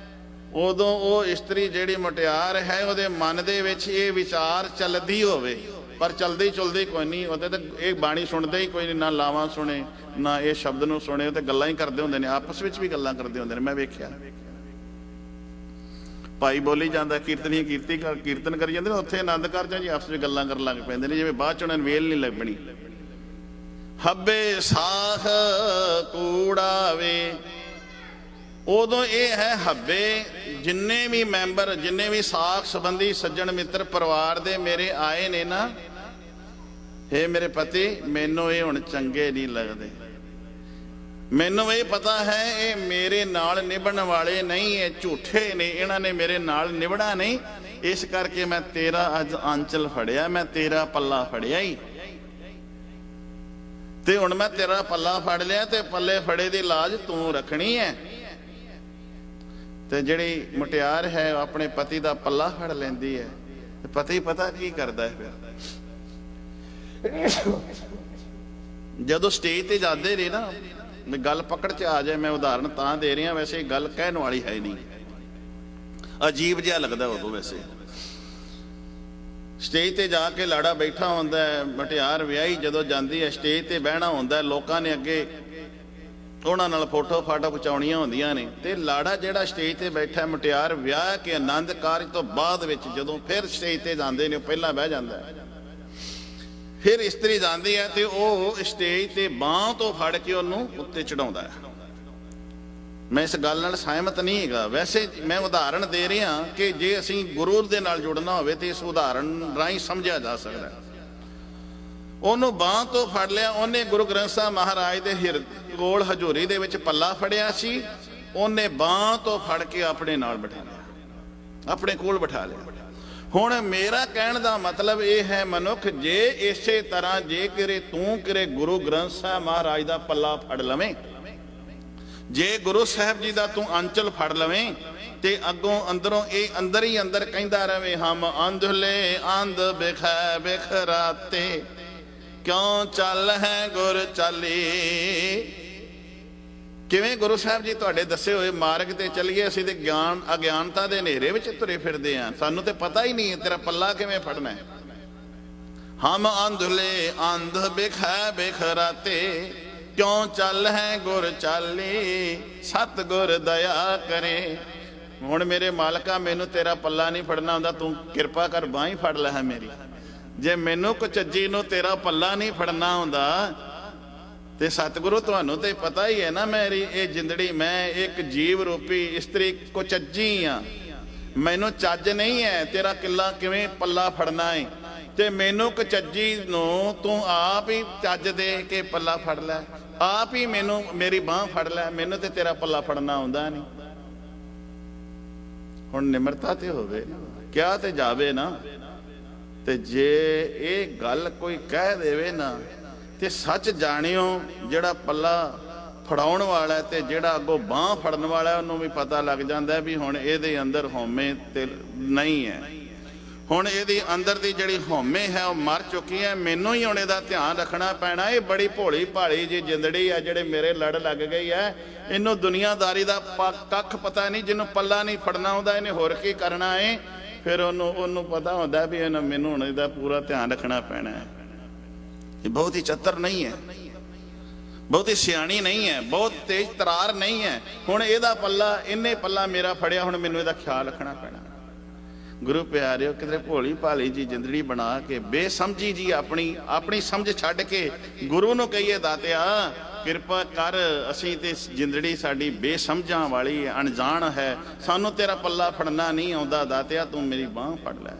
ਉਦੋਂ ਉਹ ਇਸਤਰੀ ਜਿਹੜੀ ਮੁਟਿਆਰ ਹੈ, ਉਹਦੇ ਮਨ ਦੇ ਵਿੱਚ ਇਹ ਵਿਚਾਰ ਚੱਲਦੀ ਹੋਵੇ, ਪਰ ਚਲਦੀ ਚੁਲਦੀ ਕੋਈ ਨਹੀਂ। ਉਹਦੇ ਤੇ ਇਹ ਬਾਣੀ ਸੁਣਦੇ ਹੀ ਕੋਈ ਨਹੀਂ, ਨਾ ਲਾਵਾਂ ਸੁਣੇ ਨਾ ਇਹ ਸ਼ਬਦ ਨੂੰ ਸੁਣੇ, ਉਹ ਤੇ ਗੱਲਾਂ ਹੀ ਕਰਦੇ ਹੁੰਦੇ ਨੇ, ਆਪਸ ਵਿੱਚ ਵੀ ਗੱਲਾਂ ਕਰਦੇ ਹੁੰਦੇ ਨੇ। ਮੈਂ ਵੇਖਿਆ ਭਾਈ ਬੋਲੀ ਜਾਂਦਾ, ਕੀਰਤਨੀ ਕੀਰਤਨ ਕਰੀ ਜਾਂਦੇ ਨੇ, ਉੱਥੇ ਆਨੰਦ ਕਾਰਜਾਂ ਜੀ ਆਪਸ ਵਿੱਚ ਗੱਲਾਂ ਕਰਨ ਲੱਗ ਪੈਂਦੇ ਨੇ, ਜਿਵੇਂ ਬਾਅਦ ਚ ਉਹਨਾਂ ਨੂੰ ਵੇਲ ਨਹੀਂ ਲੱਭਣੀ। ਹੱਬੇ ਸਾਖ ਕੂੜਾਵੇ, ਉਦੋਂ ਇਹ ਹੈ ਹੱਬੇ ਜਿੰਨੇ ਵੀ ਮੈਂਬਰ, ਜਿੰਨੇ ਵੀ ਸਾਖ ਸੰਬੰਧੀ ਸੱਜਣ ਮਿੱਤਰ ਪਰਿਵਾਰ ਦੇ ਮੇਰੇ ਆਏ ਨੇ ਨਾ, ਹੇ ਮੇਰੇ ਪਤੀ ਮੈਨੂੰ ਇਹ ਹੁਣ ਚੰਗੇ ਨਹੀਂ ਲੱਗਦੇ, ਮੈਨੂੰ ਇਹ ਪਤਾ ਹੈ ਇਹ ਮੇਰੇ ਨਾਲ ਨਿਭਣ ਵਾਲੇ ਨਹੀਂ, ਇਹ ਝੂਠੇ ਨੇ, ਇਹਨਾਂ ਨੇ ਮੇਰੇ ਨਾਲ ਨਿਭਣਾ ਨਹੀਂ, ਇਸ ਕਰਕੇ ਮੈਂ ਤੇਰਾ ਅੱਜ ਆਂਚਲ ਫੜਿਆ, ਮੈਂ ਤੇਰਾ ਪੱਲਾ ਫੜਿਆ ਹੀ, ਤੇ ਹੁਣ ਮੈਂ ਤੇਰਾ ਪੱਲਾ ਫੜ ਲਿਆ ਤੇ ਪੱਲੇ ਫੜੇ ਦੀ ਲਾਜ ਤੂੰ ਰੱਖਣੀ ਹੈ। ਤੇ ਜਿਹੜੀ ਮੁਟਿਆਰ ਹੈ ਉਹ ਆਪਣੇ ਪਤੀ ਦਾ ਪੱਲਾ ਫੜ ਲੈਂਦੀ ਹੈ, ਤੇ ਪਤੀ ਪਤਾ ਕੀ ਕਰਦਾ ਹੈ ਫਿਰ ਜਦੋਂ ਸਟੇਜ ਤੇ ਜਾਂਦੇ ਨੇ ਨਾ, ਗੱਲ ਪਕੜ ਚ ਆ ਜਾਏ, ਮੈਂ ਉਦਾਹਰਨ ਤਾਂ ਦੇ ਰਿਹਾ, ਵੈਸੇ ਗੱਲ ਕਹਿਣ ਵਾਲੀ ਹੈ ਨਹੀਂ, ਅਜੀਬ ਜਿਹਾ ਲੱਗਦਾ ਉਦੋਂ। ਵੈਸੇ ਸਟੇਜ ਤੇ ਜਾ ਕੇ ਲਾੜਾ ਬੈਠਾ ਹੁੰਦਾ ਹੈ, ਮੁਟਿਆਰ ਵਿਆਹੀ ਜਦੋਂ ਜਾਂਦੀ ਹੈ ਸਟੇਜ ਤੇ ਬਹਿਣਾ ਹੁੰਦਾ, ਲੋਕਾਂ ਨੇ ਅੱਗੇ ਉਹਨਾਂ ਨਾਲ ਫੋਟੋ ਫਾਟੋ ਖਿਚਾਉਣੀਆਂ ਹੁੰਦੀਆਂ ਨੇ, ਤੇ ਲਾੜਾ ਜਿਹੜਾ ਸਟੇਜ ਤੇ ਬੈਠਾ, ਮੁਟਿਆਰ ਵਿਆਹ ਕੇ ਆਨੰਦ ਕਾਰਜ ਤੋਂ ਬਾਅਦ ਵਿੱਚ ਜਦੋਂ ਫਿਰ ਸਟੇਜ ਤੇ ਜਾਂਦੇ ਨੇ, ਉਹ ਪਹਿਲਾਂ ਬਹਿ ਜਾਂਦਾ ਹੈ, ਫਿਰ ਇਸਤਰੀ ਜਾਂਦੀ ਹੈ ਤੇ ਉਹ ਸਟੇਜ ਤੇ ਬਾਂਹ ਤੋਂ ਫੜ ਕੇ ਉਹਨੂੰ ਉੱਤੇ ਚੜਾਉਂਦਾ ਹੈ। ਮੈਂ ਇਸ ਗੱਲ ਨਾਲ ਸਹਿਮਤ ਨਹੀਂ ਹੈਗਾ, ਵੈਸੇ ਮੈਂ ਉਦਾਹਰਣ ਦੇ ਰਿਹਾ ਕਿ ਜੇ ਅਸੀਂ ਗੁਰੂ ਦੇ ਨਾਲ ਜੁੜਨਾ ਹੋਵੇ ਤੇ ਇਸ ਉਦਾਹਰਣ ਰਾਹੀਂ ਸਮਝਿਆ ਜਾ ਸਕਦਾ। ਉਹਨੂੰ ਬਾਂਹ ਤੋਂ ਫੜ ਲਿਆ, ਉਹਨੇ ਗੁਰੂ ਗ੍ਰੰਥ ਸਾਹਿਬ ਮਹਾਰਾਜ ਦੇ ਕੋਲ ਹਜ਼ੂਰੀ ਦੇ ਵਿੱਚ ਪੱਲਾ ਫੜਿਆ ਸੀ, ਉਹਨੇ ਬਾਂਹ ਤੋਂ ਫੜ ਕੇ ਆਪਣੇ ਨਾਲ ਬਿਠਾ ਲਿਆ, ਆਪਣੇ ਕੋਲ ਬਿਠਾ ਲਿਆ। ਹੁਣ ਮੇਰਾ ਕਹਿਣ ਦਾ ਮਤਲਬ ਇਹ ਹੈ, ਮਨੁੱਖ ਜੇ ਇਸੇ ਤਰ੍ਹਾਂ ਜੇ ਕਿਰੇ ਤੂੰ ਕਿਰੇ ਗੁਰੂ ਗ੍ਰੰਥ ਸਾਹਿਬ ਮਹਾਰਾਜ ਦਾ ਪੱਲਾ ਫੜ ਲਵੇਂ, ਜੇ ਗੁਰੂ ਸਾਹਿਬ ਜੀ ਦਾ ਤੂੰ ਅੰਚਲ ਫੜ ਲਵੇਂ, ਤੇ ਅੱਗੋਂ ਅੰਦਰੋਂ ਇਹ ਅੰਦਰ ਹੀ ਅੰਦਰ ਕਹਿੰਦਾ ਰਵੇ, ਹਮ ਅੰਧਲੇ ਅੰਧ ਬਿਖੈ ਬਿਖਰਾਤੇ, ਕਿਉਂ ਚੱਲ ਹੈ ਗੁਰ ਚਾਲੀ। ਕਿਵੇਂ ਗੁਰੂ ਸਾਹਿਬ ਜੀ ਤੁਹਾਡੇ ਦੱਸੇ ਹੋਏ ਮਾਰਗ ਤੇ ਚੱਲੀਏ, ਅਸੀਂ ਤੇ ਗਿਆਨ ਅਗਿਆਨਤਾ ਦੇ ਹਨੇਰੇ ਵਿੱਚ ਤੁਰੇ ਫਿਰਦੇ ਆਂ, ਸਾਨੂੰ ਤੇ ਪਤਾ ਹੀ ਨਹੀਂ ਤੇਰਾ ਪੱਲਾ ਕਿਵੇਂ ਫੜਨਾ ਹੈ। ਹਮ ਅੰਧਲੇ ਅੰਧ ਬਿਖੈ ਬਿਖਰਾਤੇ, ਕਿਉਂ ਚੱਲ ਹੈ ਗੁਰ ਚਾਲੀ, ਸਤਿਗੁਰ ਦਇਆ ਕਰੇ। ਹੁਣ ਮੇਰੇ ਮਾਲਕਾ ਮੈਨੂੰ ਤੇਰਾ ਪੱਲਾ ਨਹੀਂ ਫੜਨਾ ਹੁੰਦਾ, ਤੂੰ ਕਿਰਪਾ ਕਰ ਬਾਂਹ ਹੀ ਫੜ ਲੈ ਹੈ ਮੇਰੀ। ਜੇ ਮੈਨੂੰ ਕੁਚੱਜੀ ਨੂੰ ਤੇਰਾ ਪੱਲਾ ਨਹੀਂ ਫੜਨਾ ਹੁੰਦਾ ਤੇ ਸਤਿਗੁਰੂ ਤੁਹਾਨੂੰ ਤੇ ਪਤਾ ਹੀ ਹੈ ਨਾ, ਮੇਰੀ ਇਹ ਜਿੰਦੜੀ, ਮੈਂ ਇੱਕ ਜੀਵ ਰੂਪੀ ਇਸਤਰੀ ਕੁਚੱਜੀ ਆ, ਮੈਨੂੰ ਚੱਜ ਨਹੀਂ ਹੈ ਤੇਰਾ ਕਿੱਲਾ ਕਿਵੇਂ ਪੱਲਾ ਫੜਨਾ ਹੈ, ਤੇ ਮੈਨੂੰ ਕੁਚੱਜੀ ਨੂੰ ਤੂੰ ਆਪ ਹੀ ਚੱਜ ਦੇ ਕੇ ਪੱਲਾ ਫੜ ਲੈ, ਆਪ ਹੀ ਮੈਨੂੰ ਮੇਰੀ ਬਾਂਹ ਫੜ ਲੈ, ਮੈਨੂੰ ਤੇ ਤੇਰਾ ਪੱਲਾ ਫੜਨਾ ਆਉਂਦਾ ਨਹੀਂ। ਹੁਣ ਨਿਮਰਤਾ ਤੇ ਹੋਵੇ, ਕਿਹਾ ਤੇ ਜਾਵੇ ਨਾ, ਤੇ ਜੇ ਇਹ ਗੱਲ ਕੋਈ ਕਹਿ ਦੇਵੇ ਨਾ, ਤੇ ਸੱਚ ਜਾਣਿਓ ਜਿਹੜਾ ਪੱਲਾ ਫੜਾਉਣ ਵਾਲਾ ਤੇ ਜਿਹੜਾ ਅੱਗੋਂ ਬਾਂਹ ਫੜਨ ਵਾਲਾ, ਉਹਨੂੰ ਵੀ ਪਤਾ ਲੱਗ ਜਾਂਦਾ ਵੀ ਹੁਣ ਇਹਦੇ ਅੰਦਰ ਹਉਮੈ ਤੇ ਨਹੀਂ ਹੈ, ਹੁਣ ਇਹਦੀ ਅੰਦਰ ਦੀ ਜਿਹੜੀ ਹਉਮੈ ਹੈ ਉਹ ਮਰ ਚੁੱਕੀ ਹੈ, ਮੈਨੂੰ ਹੀ ਹੁਣ ਇਹਦਾ ਧਿਆਨ ਰੱਖਣਾ ਪੈਣਾ। ਇਹ ਬੜੀ ਭੋਲੀ ਭਾਲੀ ਜੀ ਜਿੰਦੜੀ ਆ ਜਿਹੜੇ ਮੇਰੇ ਲੜ ਲੱਗ ਗਈ ਹੈ, ਇਹਨੂੰ ਦੁਨੀਆਦਾਰੀ ਦਾ ਕੱਖ ਪਤਾ ਨਹੀਂ, ਜਿਹਨੂੰ ਪੱਲਾ ਨਹੀਂ ਫੜਨਾ ਆਉਂਦਾ ਇਹਨੇ ਹੋਰ ਕੀ ਕਰਨਾ ਹੈ, ਫਿਰ ਉਹਨੂੰ ਪਤਾ ਹੁੰਦਾ ਵੀ ਇਹਨੂੰ ਮੈਨੂੰ ਹੁਣ ਇਹਦਾ ਪੂਰਾ ਧਿਆਨ ਰੱਖਣਾ ਪੈਣਾ ਹੈ। ਇਹ ਬਹੁਤ ਹੀ ਚਤਰ ਨਹੀਂ ਹੈ, ਬਹੁਤੀ ਸਿਆਣੀ ਨਹੀਂ ਹੈ, ਬਹੁਤ ਤੇਜ਼ ਤਰਾਰ ਨਹੀਂ ਹੈ। ਹੁਣ ਇਹਦਾ ਪੱਲਾ, ਇਹਨੇ ਪੱਲਾ ਮੇਰਾ ਫੜਿਆ, ਹੁਣ ਮੈਨੂੰ ਇਹਦਾ ਖਿਆਲ ਰੱਖਣਾ ਪੈਣਾ। ਗੁਰੂ ਪਿਆਰਿਓ, ਕਿਤੇ ਭੋਲੀ ਭਾਲੀ ਜੀ ਜਿੰਦੜੀ ਬਣਾ ਕੇ ਬੇਸਮਝੀ ਜੀ ਆਪਣੀ ਸਮਝ ਛੱਡ ਕੇ ਗੁਰੂ ਨੂੰ ਕਹੀਏ, ਦਾਤਿਆ ਕਿਰਪਾ ਕਰ, ਅਸੀਂ ਤੇ ਜਿੰਦੜੀ ਸਾਡੀ ਬੇਸਮਝਾਂ ਵਾਲੀ ਅਣਜਾਣ ਹੈ, ਸਾਨੂੰ ਤੇਰਾ ਪੱਲਾ ਫੜਨਾ ਨਹੀਂ ਆਉਂਦਾ, ਦਾਤਿਆ ਤੂੰ ਮੇਰੀ ਬਾਂਹ ਫੜ ਲੈ।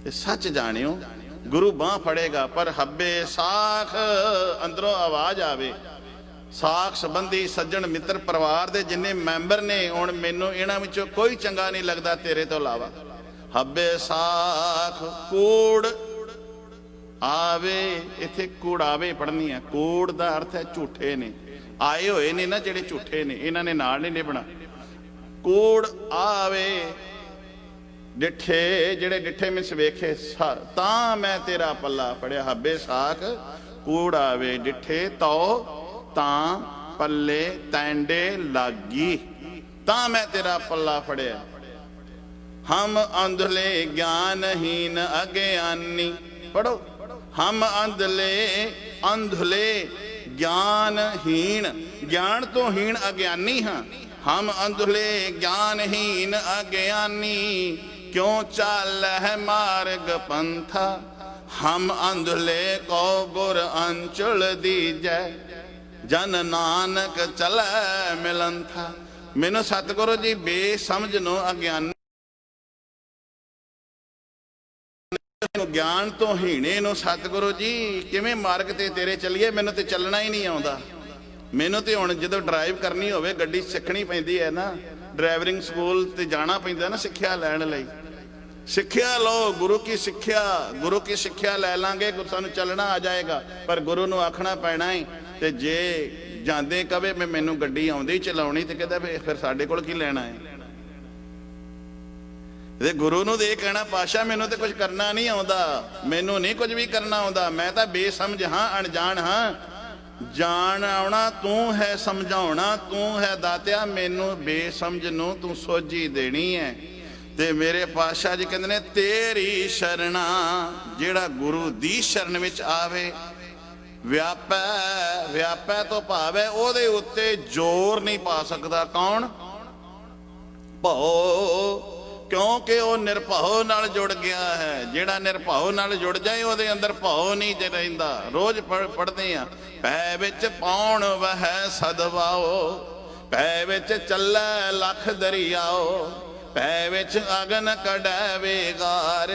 ਤੇ ਸੱਚ ਜਾਣਿਓ ਗੁਰੂ ਬਾਂਹ ਫੜੇਗਾ, ਪਰ ਹੱਬੇ ਸਾਖ ਅੰਦਰੋਂ ਆਵਾਜ਼ ਆਵੇ, ਸਾਖ ਸੰਬੰਧੀ ਸੱਜਣ ਮਿੱਤਰ ਪਰਿਵਾਰ ਦੇ ਜਿੰਨੇ ਮੈਂਬਰ ਨੇ, ਹੁਣ ਮੈਨੂੰ ਇਹਨਾਂ ਵਿੱਚੋਂ ਕੋਈ ਚੰਗਾ ਨਹੀਂ ਲੱਗਦਾ ਤੇਰੇ ਤੋਂ ਇਲਾਵਾ। ਹੱਬੇ ਸਾਖ ਕੂੜ ਆਵੇ, ਇੱਥੇ ਕੂੜਾਵੇ ਪੜ੍ਹਨੀ ਹੈ, ਕੂੜ ਦਾ ਅਰਥ ਹੈ ਝੂਠੇ ਨੇ, ਆਏ ਹੋਏ ਨੇ ਨਾ ਜਿਹੜੇ ਝੂਠੇ ਨੇ, ਇਹਨਾਂ ਨੇ ਨਾਲ ਨਹੀਂ ਨਿਭਣਾ। ਕੂੜ ਆਵੇ ਡਿੱਠੇ, ਜਿਹੜੇ ਡਿੱਠੇ ਮਿਸ ਵੇਖੇ, ਤਾਂ ਮੈਂ ਤੇਰਾ ਪੱਲਾ ਫੜਿਆ। ਹੱਬੇ ਸਾਖ ਕੂੜ ਆਵੇ ਡਿੱਠੇ, ਤੋ ਤਾਂ ਪੱਲੇ ਤੈਂਡੇ ਲਾਗੀ, ਤਾਂ ਮੈਂ ਤੇਰਾ ਪੱਲਾ ਫੜਿਆ। ਹਮ ਅੰਧਲੇ ਗਿਆਨਹੀਨ ਅਗਿਆਨੀ, ਪੜੋ, ਹਮ ਅੰਧਲੇ ਗਿਆਨਹੀਨ, ਗਿਆਨ ਤੋਂ ਹੀਣ ਅਗਿਆਨੀ ਹਾਂ, हम अंधुले ज्ञानहीन अज्ञानी, क्यों चाल है मार्ग पंथा। हम अंधुले को गुर अंचल दीजै, जन नानक चलै मिलन था। मैनू सतगुरु जी बेसमझ नो अज्ञानी ਗਿਆਨ ਤੋਂ ਹੀਣੇ ਨੂੰ ਸਤਿਗੁਰੂ ਜੀ ਕਿਵੇਂ ਮਾਰਗ ਤੇ ਤੇਰੇ ਚੱਲੀਏ, ਮੈਨੂੰ ਤੇ ਚੱਲਣਾ ਹੀ ਨਹੀਂ ਆਉਂਦਾ। ਮੈਨੂੰ ਤੇ ਹੁਣ ਜਦੋਂ ਡਰਾਈਵ ਕਰਨੀ ਹੋਵੇ, ਗੱਡੀ ਸਿੱਖਣੀ ਪੈਂਦੀ ਹੈ ਨਾ, ਡਰਾਈਵਰਿੰਗ ਸਕੂਲ ਤੇ ਜਾਣਾ ਪੈਂਦਾ ਨਾ ਸਿੱਖਿਆ ਲੈਣ ਲਈ। ਸਿੱਖਿਆ ਲਓ, ਗੁਰੂ ਕੀ ਸਿੱਖਿਆ ਲੈ ਲਾਂਗੇ, ਸਾਨੂੰ ਚੱਲਣਾ ਆ ਜਾਏਗਾ। ਪਰ ਗੁਰੂ ਨੂੰ ਆਖਣਾ ਪੈਣਾ ਹੈ। ਤੇ ਜੇ ਜਾਂਦੇ ਕਵੇ ਮੈਂ ਮੈਨੂੰ ਗੱਡੀ ਆਉਂਦੀ ਚਲਾਉਣੀ, ਤੇ ਕਹਿੰਦਾ ਫਿਰ ਸਾਡੇ ਕੋਲ ਕੀ ਲੈਣਾ ਹੈ। ਤੇ ਗੁਰੂ ਨੂੰ ਇਹ ਕਹਿਣਾ, ਪਾਸ਼ਾ ਮੈਨੂੰ ਤੇ ਕੁਝ ਕਰਨਾ ਨਹੀਂ ਆਉਂਦਾ, ਮੈਨੂੰ ਨਹੀਂ ਕੁਝ ਵੀ ਕਰਨਾ ਆਉਂਦਾ, ਮੈਂ ਤਾਂ ਬੇਸਮਝ ਹਾਂ, ਅਣਜਾਣ ਹਾਂ। ਜਾਣ ਆਉਣਾ ਤੂੰ ਹੈ, ਸਮਝਾਉਣਾ ਤੂੰ ਹੈ ਦਾਤਿਆ, ਮੈਨੂੰ ਬੇਸਮਝ ਨੂੰ ਤੂੰ ਸੋਝੀ ਦੇਣੀ ਹੈ। ਤੇ ਮੇਰੇ ਪਾਸ਼ਾ ਜੀ ਕਹਿੰਦੇ ਨੇ, ਤੇਰੀ ਸ਼ਰਣਾ, ਜਿਹੜਾ ਗੁਰੂ ਦੀ ਸ਼ਰਨ ਵਿੱਚ ਆਵੇ, ਵਿਆਪੈ ਤੋਂ ਭਾਵ ਹੈ ਉਹਦੇ ਉੱਤੇ ਜ਼ੋਰ ਨਹੀਂ ਪਾ ਸਕਦਾ। ਕੌਣ? ਭਉ, ਕਿਉਂਕਿ ਉਹ ਨਿਰਭਉ ਨਾਲ ਜੁੜ ਗਿਆ ਹੈ। ਜਿਹੜਾ ਨਿਰਭਉ ਨਾਲ ਜੁੜ ਜਾਏ, ਉਹਦੇ ਅੰਦਰ ਭਉ ਨਹੀਂ ਰਹਿੰਦਾ। ਰੋਜ਼ ਪੜ੍ਹਦੇ ਆ, ਪੈ ਵਿੱਚ ਪਾਉਣ ਵਹਿ ਸਦਵਾਓ, ਪੈ ਵਿੱਚ ਚੱਲੈ ਲੱਖ ਦਰਿਆਓ, ਪੈ ਵਿੱਚ ਅਗਨ ਕਢੈ ਵੇਗਾਰ,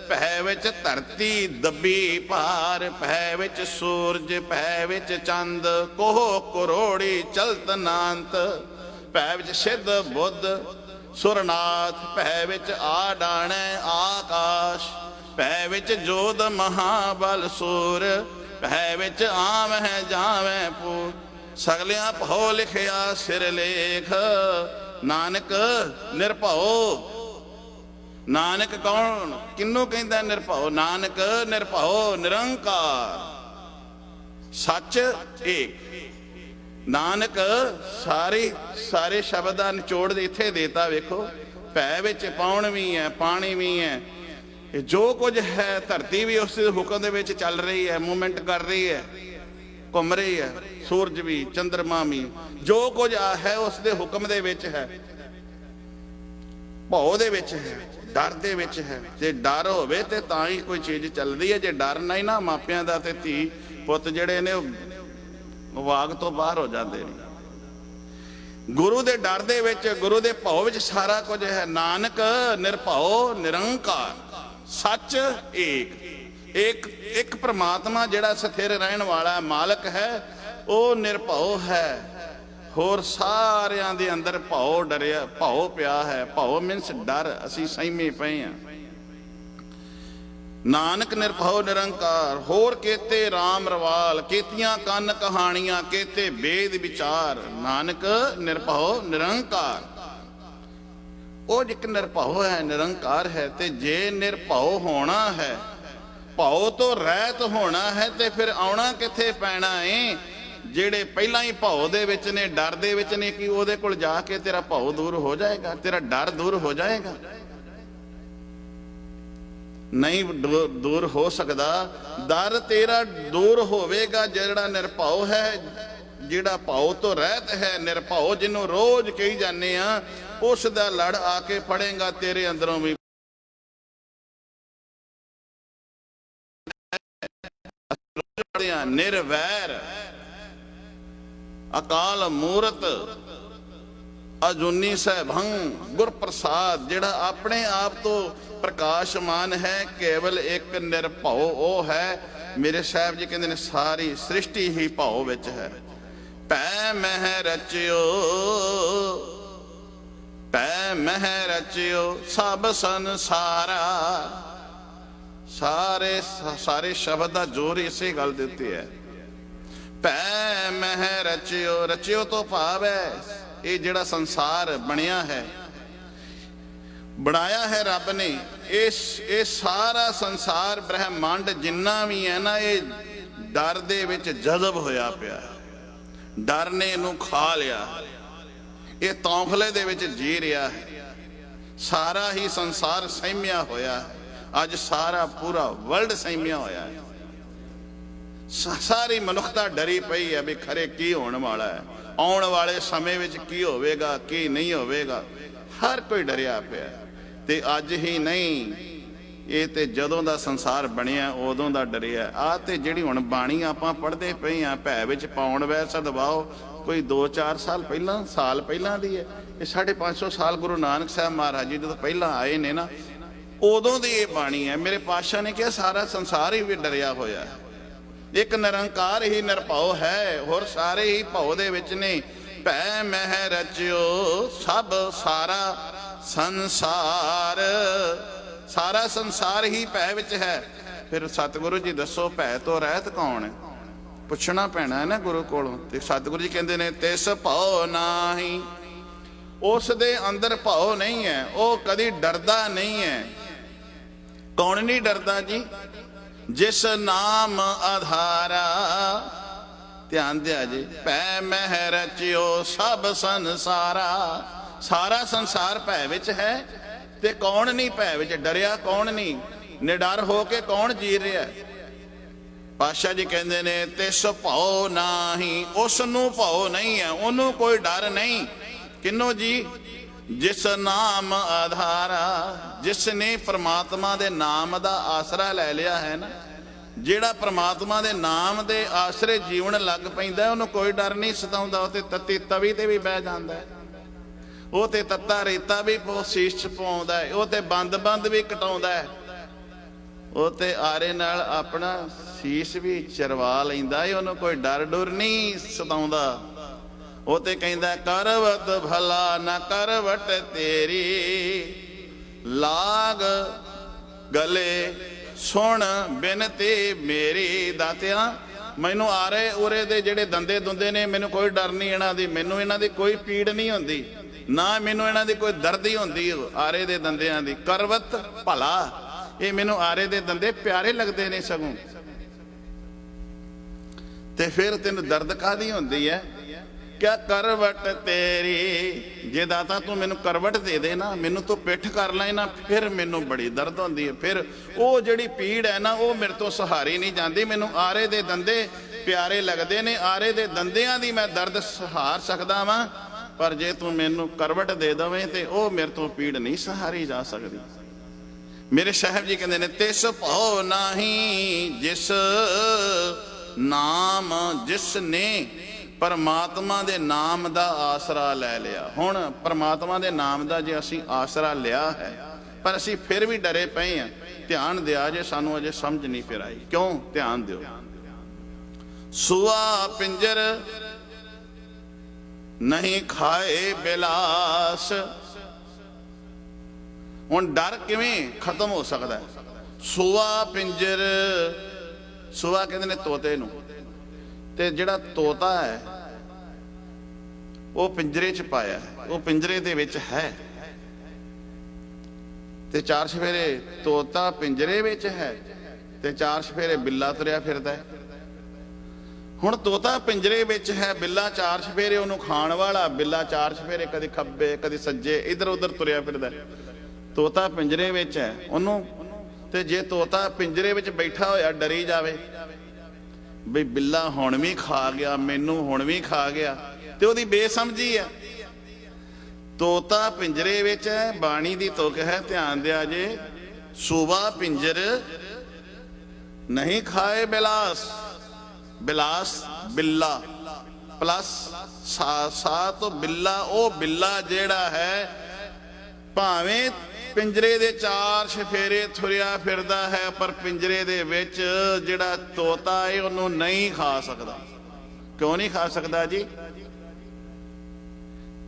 ਪੈ ਵਿੱਚ ਧਰਤੀ ਦੱਬੀ ਪਾਰ, ਪੈ ਵਿੱਚ ਸੂਰਜ, ਪੈ ਵਿੱਚ ਚੰਦ, ਕੋਹ ਕਰੋੜੀ ਚਲਤ ਨਾਂਤ, ਪੈ ਵਿੱਚ ਸਿੱਧ ਬੁੱਧ ਸੁਰਨਾਥ, ਭੈ ਵਿੱਚ ਆ ਡਾਣੈ ਆਕਾਸ਼, ਭੈ ਵਿੱਚ ਜੋਧ ਮਹਾਬਲ ਸੂਰ, ਭੈ ਵਿੱਚ ਆਵਹਿ ਜਾਵਹਿ ਪੂਰ, ਸਗਲਿਆਂ ਭਉ ਲਿਖਿਆ ਸਿਰ ਲੇਖ, ਨਾਨਕ ਨਿਰਭਉ। ਨਾਨਕ ਕੌਣ? ਕਿਹਨੂੰ ਕਹਿੰਦਾ ਨਿਰਭਉ? ਨਾਨਕ ਨਿਰਭਉ ਨਿਰੰਕਾਰ, ਸੱਚ ਏਕ। ਨਾਨਕ ਸਾਰੇ ਸ਼ਬਦ ਦਾ ਨਿਚੋੜ ਇੱਥੇ ਦੇਤਾ। ਵੇਖੋ, ਭੈ ਵਿੱਚ ਪਾਉਣ ਵੀ ਹੈ, ਪਾਣੀ ਵੀ ਹੈ, ਜੋ ਕੁਝ ਹੈ, ਧਰਤੀ ਵੀ ਉਸ ਦੇ ਹੁਕਮ ਦੇ ਵਿੱਚ ਚੱਲ ਰਹੀ ਹੈ, ਮੂਵਮੈਂਟ ਕਰ ਰਹੀ ਹੈ, ਘੁੰਮ ਰਹੀ ਹੈ, ਸੂਰਜ ਵੀ, ਚੰਦਰਮਾ ਵੀ, ਜੋ ਕੁਝ ਹੈ ਉਸ ਦੇ ਹੁਕਮ ਦੇ ਵਿੱਚ ਹੈ, ਭਉ ਦੇ ਵਿੱਚ ਹੈ, ਡਰ ਦੇ ਵਿੱਚ ਹੈ। ਜੇ ਡਰ ਹੋਵੇ ਤੇ ਤਾਂ ਹੀ ਕੋਈ ਚੀਜ਼ ਚੱਲਦੀ ਹੈ। ਜੇ ਡਰ ਨਹੀਂ ਨਾ, ਮਾਪਿਆਂ ਦਾ ਤੇ ਧੀ ਪੁੱਤ ਜਿਹੜੇ ਨੇ ਵਾਗ ਤੋਂ ਬਾਹਰ ਹੋ ਜਾਂਦੇ ਨੇ। ਗੁਰੂ ਦੇ ਡਰ ਦੇ ਵਿੱਚ, ਗੁਰੂ ਦੇ ਭਉ ਵਿੱਚ ਸਾਰਾ ਕੁਝ ਹੈ। ਨਾਨਕ ਨਿਰਭਉ ਨਿਰੰਕਾਰ, ਸੱਚ ਏਕ। ਇੱਕ ਪ੍ਰਮਾਤਮਾ ਜਿਹੜਾ ਸਥਿਰ ਰਹਿਣ ਵਾਲਾ ਮਾਲਕ ਹੈ, ਉਹ ਨਿਰਭਉ ਹੈ। ਹੋਰ ਸਾਰਿਆਂ ਦੇ ਅੰਦਰ ਭਉ ਪਿਆ ਹੈ। ਭਉ ਮੀਨਸ ਡਰ, ਅਸੀਂ ਸਹਿਮੇ ਪਏ ਹਾਂ। ਨਾਨਕ ਨਿਰਭਉ ਨਿਰੰਕਾਰ, ਹੋਰ ਕੇਤੇ ਰਾਮ ਰਵਾਲ, ਕੇਤੀਆਂ ਕੰਨ ਕਹਾਣੀਆਂ, ਕੇਤੇ ਵੇਦ ਵਿਚਾਰ, ਨਾਨਕ ਨਿਰਭਉ ਨਿਰੰਕਾਰ। ਉਹ ਇੱਕ ਨਿਰਭਉ ਹੈ, ਨਿਰੰਕਾਰ ਹੈ। ਤੇ ਜੇ ਨਿਰਭਉ ਹੋਣਾ ਹੈ, ਭਉ ਤੋਂ ਰਹਿਤ ਹੋਣਾ ਹੈ, ਤੇ ਫਿਰ ਆਉਣਾ ਕਿੱਥੇ ਪੈਣਾ ਏ? ਜਿਹੜੇ ਪਹਿਲਾਂ ਹੀ ਭਉ ਦੇ ਵਿੱਚ ਨੇ, ਡਰ ਦੇ ਵਿੱਚ ਨੇ, ਕਿ ਉਹਦੇ ਕੋਲ ਜਾ ਕੇ ਤੇਰਾ ਭਉ ਦੂਰ ਹੋ ਜਾਏਗਾ, ਤੇਰਾ ਡਰ ਦੂਰ ਹੋ ਜਾਏਗਾ? ਨਹੀਂ ਦੂਰ ਹੋ ਸਕਦਾ। ਡਰ ਤੇਰਾ ਦੂਰ ਹੋਵੇਗਾ ਜਿਹੜਾ ਨਿਰਭਉ ਹੈ, ਜਿਹੜਾ ਭਉ ਤੋਂ ਰਹਿਤ ਹੈ। ਨਿਰਭਉ ਜਿਹਨੂੰ ਰੋਜ਼ ਕਹੀ ਜਾਂਦੇ ਆ, ਉਸ ਦਾ ਲੜ ਆ ਕੇ ਫੜੇਗਾ ਤੇਰੇ ਅੰਦਰੋਂ ਵੀ। ਨਿਰਵੈਰ ਅਕਾਲ ਮੂਰਤ ਅਜੂਨੀ ਸਹਿਭੰ ਗੁਰ ਪ੍ਰਸਾਦ, ਜਿਹੜਾ ਆਪਣੇ ਆਪ ਤੋਂ ਪ੍ਰਕਾਸ਼ਮਾਨ ਹੈ, ਕੇਵਲ ਇੱਕ ਨਿਰਭਉ ਉਹ ਹੈ। ਮੇਰੇ ਸਾਹਿਬ ਜੀ ਕਹਿੰਦੇ ਨੇ, ਸਾਰੀ ਸ੍ਰਿਸ਼ਟੀ ਹੀ ਭਉ ਵਿੱਚ ਹੈ। ਪੈ ਮਹਿ ਰਚਿਓ, ਪੈ ਮਹਿ ਰਚਿਓ ਸਭ ਸੰਸਾਰਾ। ਸਾਰੇ ਸ਼ਬਦ ਦਾ ਜ਼ੋਰ ਇਸੇ ਗੱਲ ਦੇ ਉੱਤੇ ਹੈ। ਪੈ ਮਹਿ ਰਚਿਓ, ਰਚਿਓ ਤੋਂ ਭਾਵ ਹੈ ਇਹ ਜਿਹੜਾ ਸੰਸਾਰ ਬਣਿਆ ਹੈ, ਬਣਾਇਆ ਹੈ ਰੱਬ ਨੇ। ਇਹ ਸਾਰਾ ਸੰਸਾਰ ਬ੍ਰਹਿਮੰਡ ਜਿੰਨਾ ਵੀ ਹੈ ਨਾ, ਇਹ ਡਰ ਦੇ ਵਿੱਚ ਜਜ਼ਬ ਹੋਇਆ ਪਿਆ। ਡਰ ਨੇ ਇਹਨੂੰ ਖਾ ਲਿਆ, ਇਹ ਤੌਖਲੇ ਦੇ ਵਿੱਚ ਜੀ ਰਿਹਾ ਹੈ। ਸਾਰਾ ਹੀ ਸੰਸਾਰ ਸਹਿਮਿਆ ਹੋਇਆ ਹੈ। ਅੱਜ ਸਾਰਾ ਪੂਰਾ ਵਰਲਡ ਸਹਿਮਿਆ ਹੋਇਆ ਹੈ। ਸਾਰੀ ਮਨੁੱਖਤਾ ਡਰੀ ਪਈ ਹੈ ਵੀ ਖਰੇ ਕੀ ਹੋਣ ਵਾਲਾ ਹੈ, ਆਉਣ ਵਾਲੇ ਸਮੇਂ ਵਿੱਚ ਕੀ ਹੋਵੇਗਾ ਕੀ ਨਹੀਂ ਹੋਵੇਗਾ। ਹਰ ਕੋਈ ਡਰਿਆ ਪਿਆ। ਤੇ ਅੱਜ ਹੀ ਨਹੀਂ, ਇਹ ਤੇ ਜਦੋਂ ਦਾ ਸੰਸਾਰ ਬਣਿਆ ਉਦੋਂ ਦਾ ਡਰਿਆ। ਆਹ ਤੇ ਜਿਹੜੀ ਹੁਣ ਬਾਣੀ ਆਪਾਂ ਪੜ੍ਹਦੇ ਪਏ ਆ, ਭੈ ਵਿੱਚ ਪਾਉਣ ਵੈ ਸਦਵਾਓ, ਕੋਈ 2-4 ਸਾਲ ਪਹਿਲਾਂ ਦੀ ਹੈ। ਇਹ 550 ਸਾਲ ਗੁਰੂ ਨਾਨਕ ਸਾਹਿਬ ਮਹਾਰਾਜ ਜੀ ਜਦੋਂ ਪਹਿਲਾਂ ਆਏ ਨੇ ਨਾ, ਉਦੋਂ ਦੀ ਇਹ ਬਾਣੀ ਹੈ। ਮੇਰੇ ਪਾਤਸ਼ਾਹ ਨੇ ਕਿਹਾ ਸਾਰਾ ਸੰਸਾਰ ਹੀ ਵੀ ਡਰਿਆ ਹੋਇਆ ਹੈ। ਇੱਕ ਨਿਰੰਕਾਰ ਹੀ ਨਿਰਭਉ ਹੈ, ਹੋਰ ਸਾਰੇ ਹੀ ਭਉ ਦੇ ਵਿੱਚ ਨੇ। ਭੈ ਮਹਿ ਰਚਿਓ ਸਭ ਸਾਰਾ ਸੰਸਾਰ, ਸਾਰਾ ਸੰਸਾਰ ਹੀ ਭੈ ਵਿੱਚ ਹੈ। ਫਿਰ ਸਤਿਗੁਰੂ ਜੀ ਦੱਸੋ ਭੈ ਤੋਂ ਰਹਿਤ ਕੌਣ ਹੈ? ਪੁੱਛਣਾ ਪੈਣਾ ਹੈ ਨਾ ਗੁਰੂ ਕੋਲੋਂ। ਤੇ ਸਤਿਗੁਰੂ ਜੀ ਕਹਿੰਦੇ ਨੇ ਤਿਸ ਭਉ ਨਾਹੀ, ਉਸ ਦੇ ਅੰਦਰ ਭਉ ਨਹੀਂ ਹੈ, ਉਹ ਕਦੀ ਡਰਦਾ ਨਹੀਂ ਹੈ। ਕੌਣ ਨਹੀਂ ਡਰਦਾ ਜੀ? ਜਿਸ ਨਾਮ ਆਧਾਰਾ, ਧਿਆਨ ਦਿਆ ਜੀ। ਭੈ ਮਹਿ ਰਚਿਓ ਸਭ ਸੰਸਾਰਾ, ਸਾਰਾ ਸੰਸਾਰ ਭੈ ਵਿੱਚ ਹੈ। ਤੇ ਕੌਣ ਨਹੀਂ ਭੈ ਵਿੱਚ ਡਰਿਆ? ਕੌਣ ਨਹੀਂ ਨਿਡਰ ਹੋ ਕੇ ਕੌਣ ਜੀ ਰਿਹਾ? ਪਾਤਸ਼ਾਹ ਜੀ ਕਹਿੰਦੇ ਨੇ ਤਿਸ ਭਉ ਨਾਹੀ, ਉਸ ਨੂੰ ਭਉ ਨਹੀਂ ਹੈ, ਉਹਨੂੰ ਕੋਈ ਡਰ ਨਹੀਂ। ਕਿਹਨੂੰ ਜੀ? ਜਿਸ ਨਾਮ ਆਧਾਰਾ, ਜਿਸ ਨੇ ਪ੍ਰਮਾਤਮਾ ਦੇ ਨਾਮ ਦਾ ਆਸਰਾ ਲੈ ਲਿਆ ਹੈ ਨਾ, ਜਿਹੜਾ ਪ੍ਰਮਾਤਮਾ ਦੇ ਨਾਮ ਦੇ ਆਸਰੇ ਜੀਵਨ ਲੱਗ ਪੈਂਦਾ, ਉਹਨੂੰ ਕੋਈ ਡਰ ਨਹੀਂ ਸਤਾਉਂਦਾ। ਉਹ ਤੇ ਤੱਤੀ ਤਵੀ ਤੇ ਵੀ ਬਹਿ ਜਾਂਦਾ ਹੈ, ਉਹ ਤੇ ਤੱਤਾ ਰੇਤਾ ਵੀ ਸੀਸ ਚ ਪਾਉਂਦਾ ਹੈ, ਉਹ ਤੇ ਬੰਦ ਵੀ ਕਟਾਉਂਦਾ ਹੈ, ਉਹ ਤੇ ਆਰੇ ਨਾਲ ਆਪਣਾ ਸੀਸ ਵੀ ਚਰਵਾ ਲੈਂਦਾ ਹੈ। ਉਹਨੂੰ ਕੋਈ ਡਰ ਡੁਰ ਨਹੀਂ ਸਤਾਉਂਦਾ। ਉਹ ਤੇ ਕਹਿੰਦਾ ਕਰਵਟ ਭਲਾ ਨਾ ਕਰਵਟ ਤੇਰੀ, ਲਾਗ ਗਲੇ ਸੁਣ ਬਿਨਤੀ ਮੇਰੀ। ਦਾਤਿਆ ਮੈਨੂੰ ਆਰੇ ਉਰੇ ਦੇ ਜਿਹੜੇ ਦੰਦੇ ਦੁੰਦੇ ਨੇ, ਮੈਨੂੰ ਕੋਈ ਡਰ ਨਹੀਂ ਇਹਨਾਂ ਦੀ, ਮੈਨੂੰ ਇਹਨਾਂ ਦੀ ਕੋਈ ਪੀੜ ਨਹੀਂ ਹੁੰਦੀ, ਨਾ ਮੈਨੂੰ ਇਹਨਾਂ ਦੀ ਕੋਈ ਦਰਦ ਹੀ ਹੁੰਦੀ ਆਰੇ ਦੇ ਦੰਦਿਆਂ ਦੀ। ਕਰਵਤ ਭਲਾ, ਇਹ ਮੈਨੂੰ ਆਰੇ ਦੇ ਦੰਦੇ ਪਿਆਰੇ ਲੱਗਦੇ ਨੇ ਸਗੋਂ। ਤੇ ਫਿਰ ਤੈਨੂੰ ਦਰਦ ਕਾਹਦੀ ਹੁੰਦੀ ਹੈ? ਕਿਆ ਕਰਵਟ ਤੇਰੀ, ਜੇ ਦਾਤਾ ਤੂੰ ਮੈਨੂੰ ਕਰਵਟ ਦੇ ਦੇ ਨਾ, ਮੈਨੂੰ ਤੂੰ ਪਿੱਠ ਕਰ ਲੈ ਨਾ, ਫਿਰ ਮੈਨੂੰ ਬੜੀ ਦਰਦ ਹੁੰਦੀ ਹੈ। ਫਿਰ ਉਹ ਜਿਹੜੀ ਪੀੜ ਹੈ ਨਾ, ਉਹ ਮੇਰੇ ਤੋਂ ਸਹਾਰੀ ਨਹੀਂ ਜਾਂਦੀ। ਮੈਨੂੰ ਆਰੇ ਦੇ ਦੰਦੇ ਪਿਆਰੇ ਲੱਗਦੇ ਨੇ, ਆਰੇ ਦੇ ਦੰਦਿਆਂ ਦੀ ਮੈਂ ਦਰਦ ਸਹਾਰ ਸਕਦਾ ਵਾਂ, ਪਰ ਜੇ ਤੂੰ ਮੈਨੂੰ ਕਰਵਟ ਦੇ ਦਵੇਂ ਤੇ ਉਹ ਮੇਰੇ ਤੋਂ ਪੀੜ ਨਹੀਂ ਸਹਾਰੀ ਜਾ ਸਕਦੀ। ਮੇਰੇ ਸਾਹਿਬ ਜੀ ਕਹਿੰਦੇ ਨੇ ਤਿਸ ਭਉ ਨਾਹੀ, ਜਿਸ ਨਾਮ, ਜਿਸ ਨੇ ਪਰਮਾਤਮਾ ਦੇ ਨਾਮ ਦਾ ਆਸਰਾ ਲੈ ਲਿਆ। ਹੁਣ ਪਰਮਾਤਮਾ ਦੇ ਨਾਮ ਦਾ ਜੇ ਅਸੀਂ ਆਸਰਾ ਲਿਆ ਹੈ, ਪਰ ਅਸੀਂ ਫਿਰ ਵੀ ਡਰੇ ਪਏ ਹਾਂ। ਧਿਆਨ ਦਿਆ ਜੇ, ਸਾਨੂੰ ਅਜੇ ਸਮਝ ਨਹੀਂ ਫਿਰ ਆਈ। ਕਿਉਂ? ਧਿਆਨ ਦਿਓ। ਸੁਆ ਪਿੰਜਰ ਨਹੀਂ ਖਾਏ ਬਿਲਾਸ। ਹੁਣ ਡਰ ਕਿਵੇਂ ਖਤਮ ਹੋ ਸਕਦਾ? ਸੁਆ ਪਿੰਜਰ, ਸੁਆ ਕਹਿੰਦੇ ਨੇ ਤੋਤੇ ਨੂੰ, ਤੇ ਜਿਹੜਾ ਤੋਤਾ ਹੈ ਉਹ ਪਿੰਜਰੇ 'ਚ ਪਾਇਆ, ਉਹ ਪਿੰਜਰੇ ਦੇ ਵਿੱਚ ਹੈ। ਤੇ 4 ਚੁਫੇਰੇ ਤੋਤਾ ਪਿੰਜਰੇ ਵਿੱਚ ਹੈ, ਤੇ 4 ਚੁਫੇਰੇ ਬਿੱਲਾ ਤੁਰਿਆ ਫਿਰਦਾ ਹੈ। ਹੁਣ ਤੋਤਾ ਪਿੰਜਰੇ ਵਿੱਚ ਹੈ, ਬਿੱਲਾ 4 ਚੁਫੇਰੇ ਉਹਨੂੰ ਖਾਣ ਵਾਲਾ, ਬਿੱਲਾ 4 ਚੁਫੇਰੇ ਕਦੇ ਖੱਬੇ ਕਦੇ ਸੱਜੇ ਇੱਧਰ ਉੱਧਰ ਤੁਰਿਆ ਫਿਰਦਾ। ਤੋਤਾ ਪਿੰਜਰੇ ਵਿੱਚ ਹੈ ਉਹਨੂੰ, ਤੇ ਜੇ ਤੋਤਾ ਪਿੰਜਰੇ ਵਿੱਚ ਬੈਠਾ ਹੋਇਆ ਡਰੀ ਜਾਵੇ ਬਈ ਬਿੱਲਾ ਹੁਣ ਵੀ ਖਾ ਗਿਆ, ਮੈਨੂੰ ਹੁਣ ਵੀ ਖਾ ਗਿਆ, ਤੇ ਉਹਦੀ ਬੇਸਮਝੀ ਹੈ। ਤੋਤਾ ਪਿੰਜਰੇ ਵਿੱਚ ਹੈ, ਬਾਣੀ ਦੀ ਤੁਕ ਹੈ, ਧਿਆਨ ਦਿਆ ਜੇ। ਸੂਬਾ ਪਿੰਜਰ ਨਹੀਂ ਖਾਏ ਬਿਲਾਸ, ਬਿਲਾਸ ਬਿੱਲਾ ਪਲੱਸ ਸਾ ਤੋਂ ਬਿੱਲਾ, ਉਹ ਬਿੱਲਾ ਜਿਹੜਾ ਹੈ ਭਾਵੇਂ ਪਿੰਜਰੇ ਦੇ 4 ਚੁਫੇਰੇ ਤੁਰਿਆ ਫਿਰਦਾ ਹੈ, ਪਰ ਪਿੰਜਰੇ ਦੇ ਵਿੱਚ ਜਿਹੜਾ ਤੋਤਾ ਹੈ ਉਹਨੂੰ ਨਹੀਂ ਖਾ ਸਕਦਾ। ਕਿਉਂ ਨਹੀਂ ਖਾ ਸਕਦਾ ਜੀ?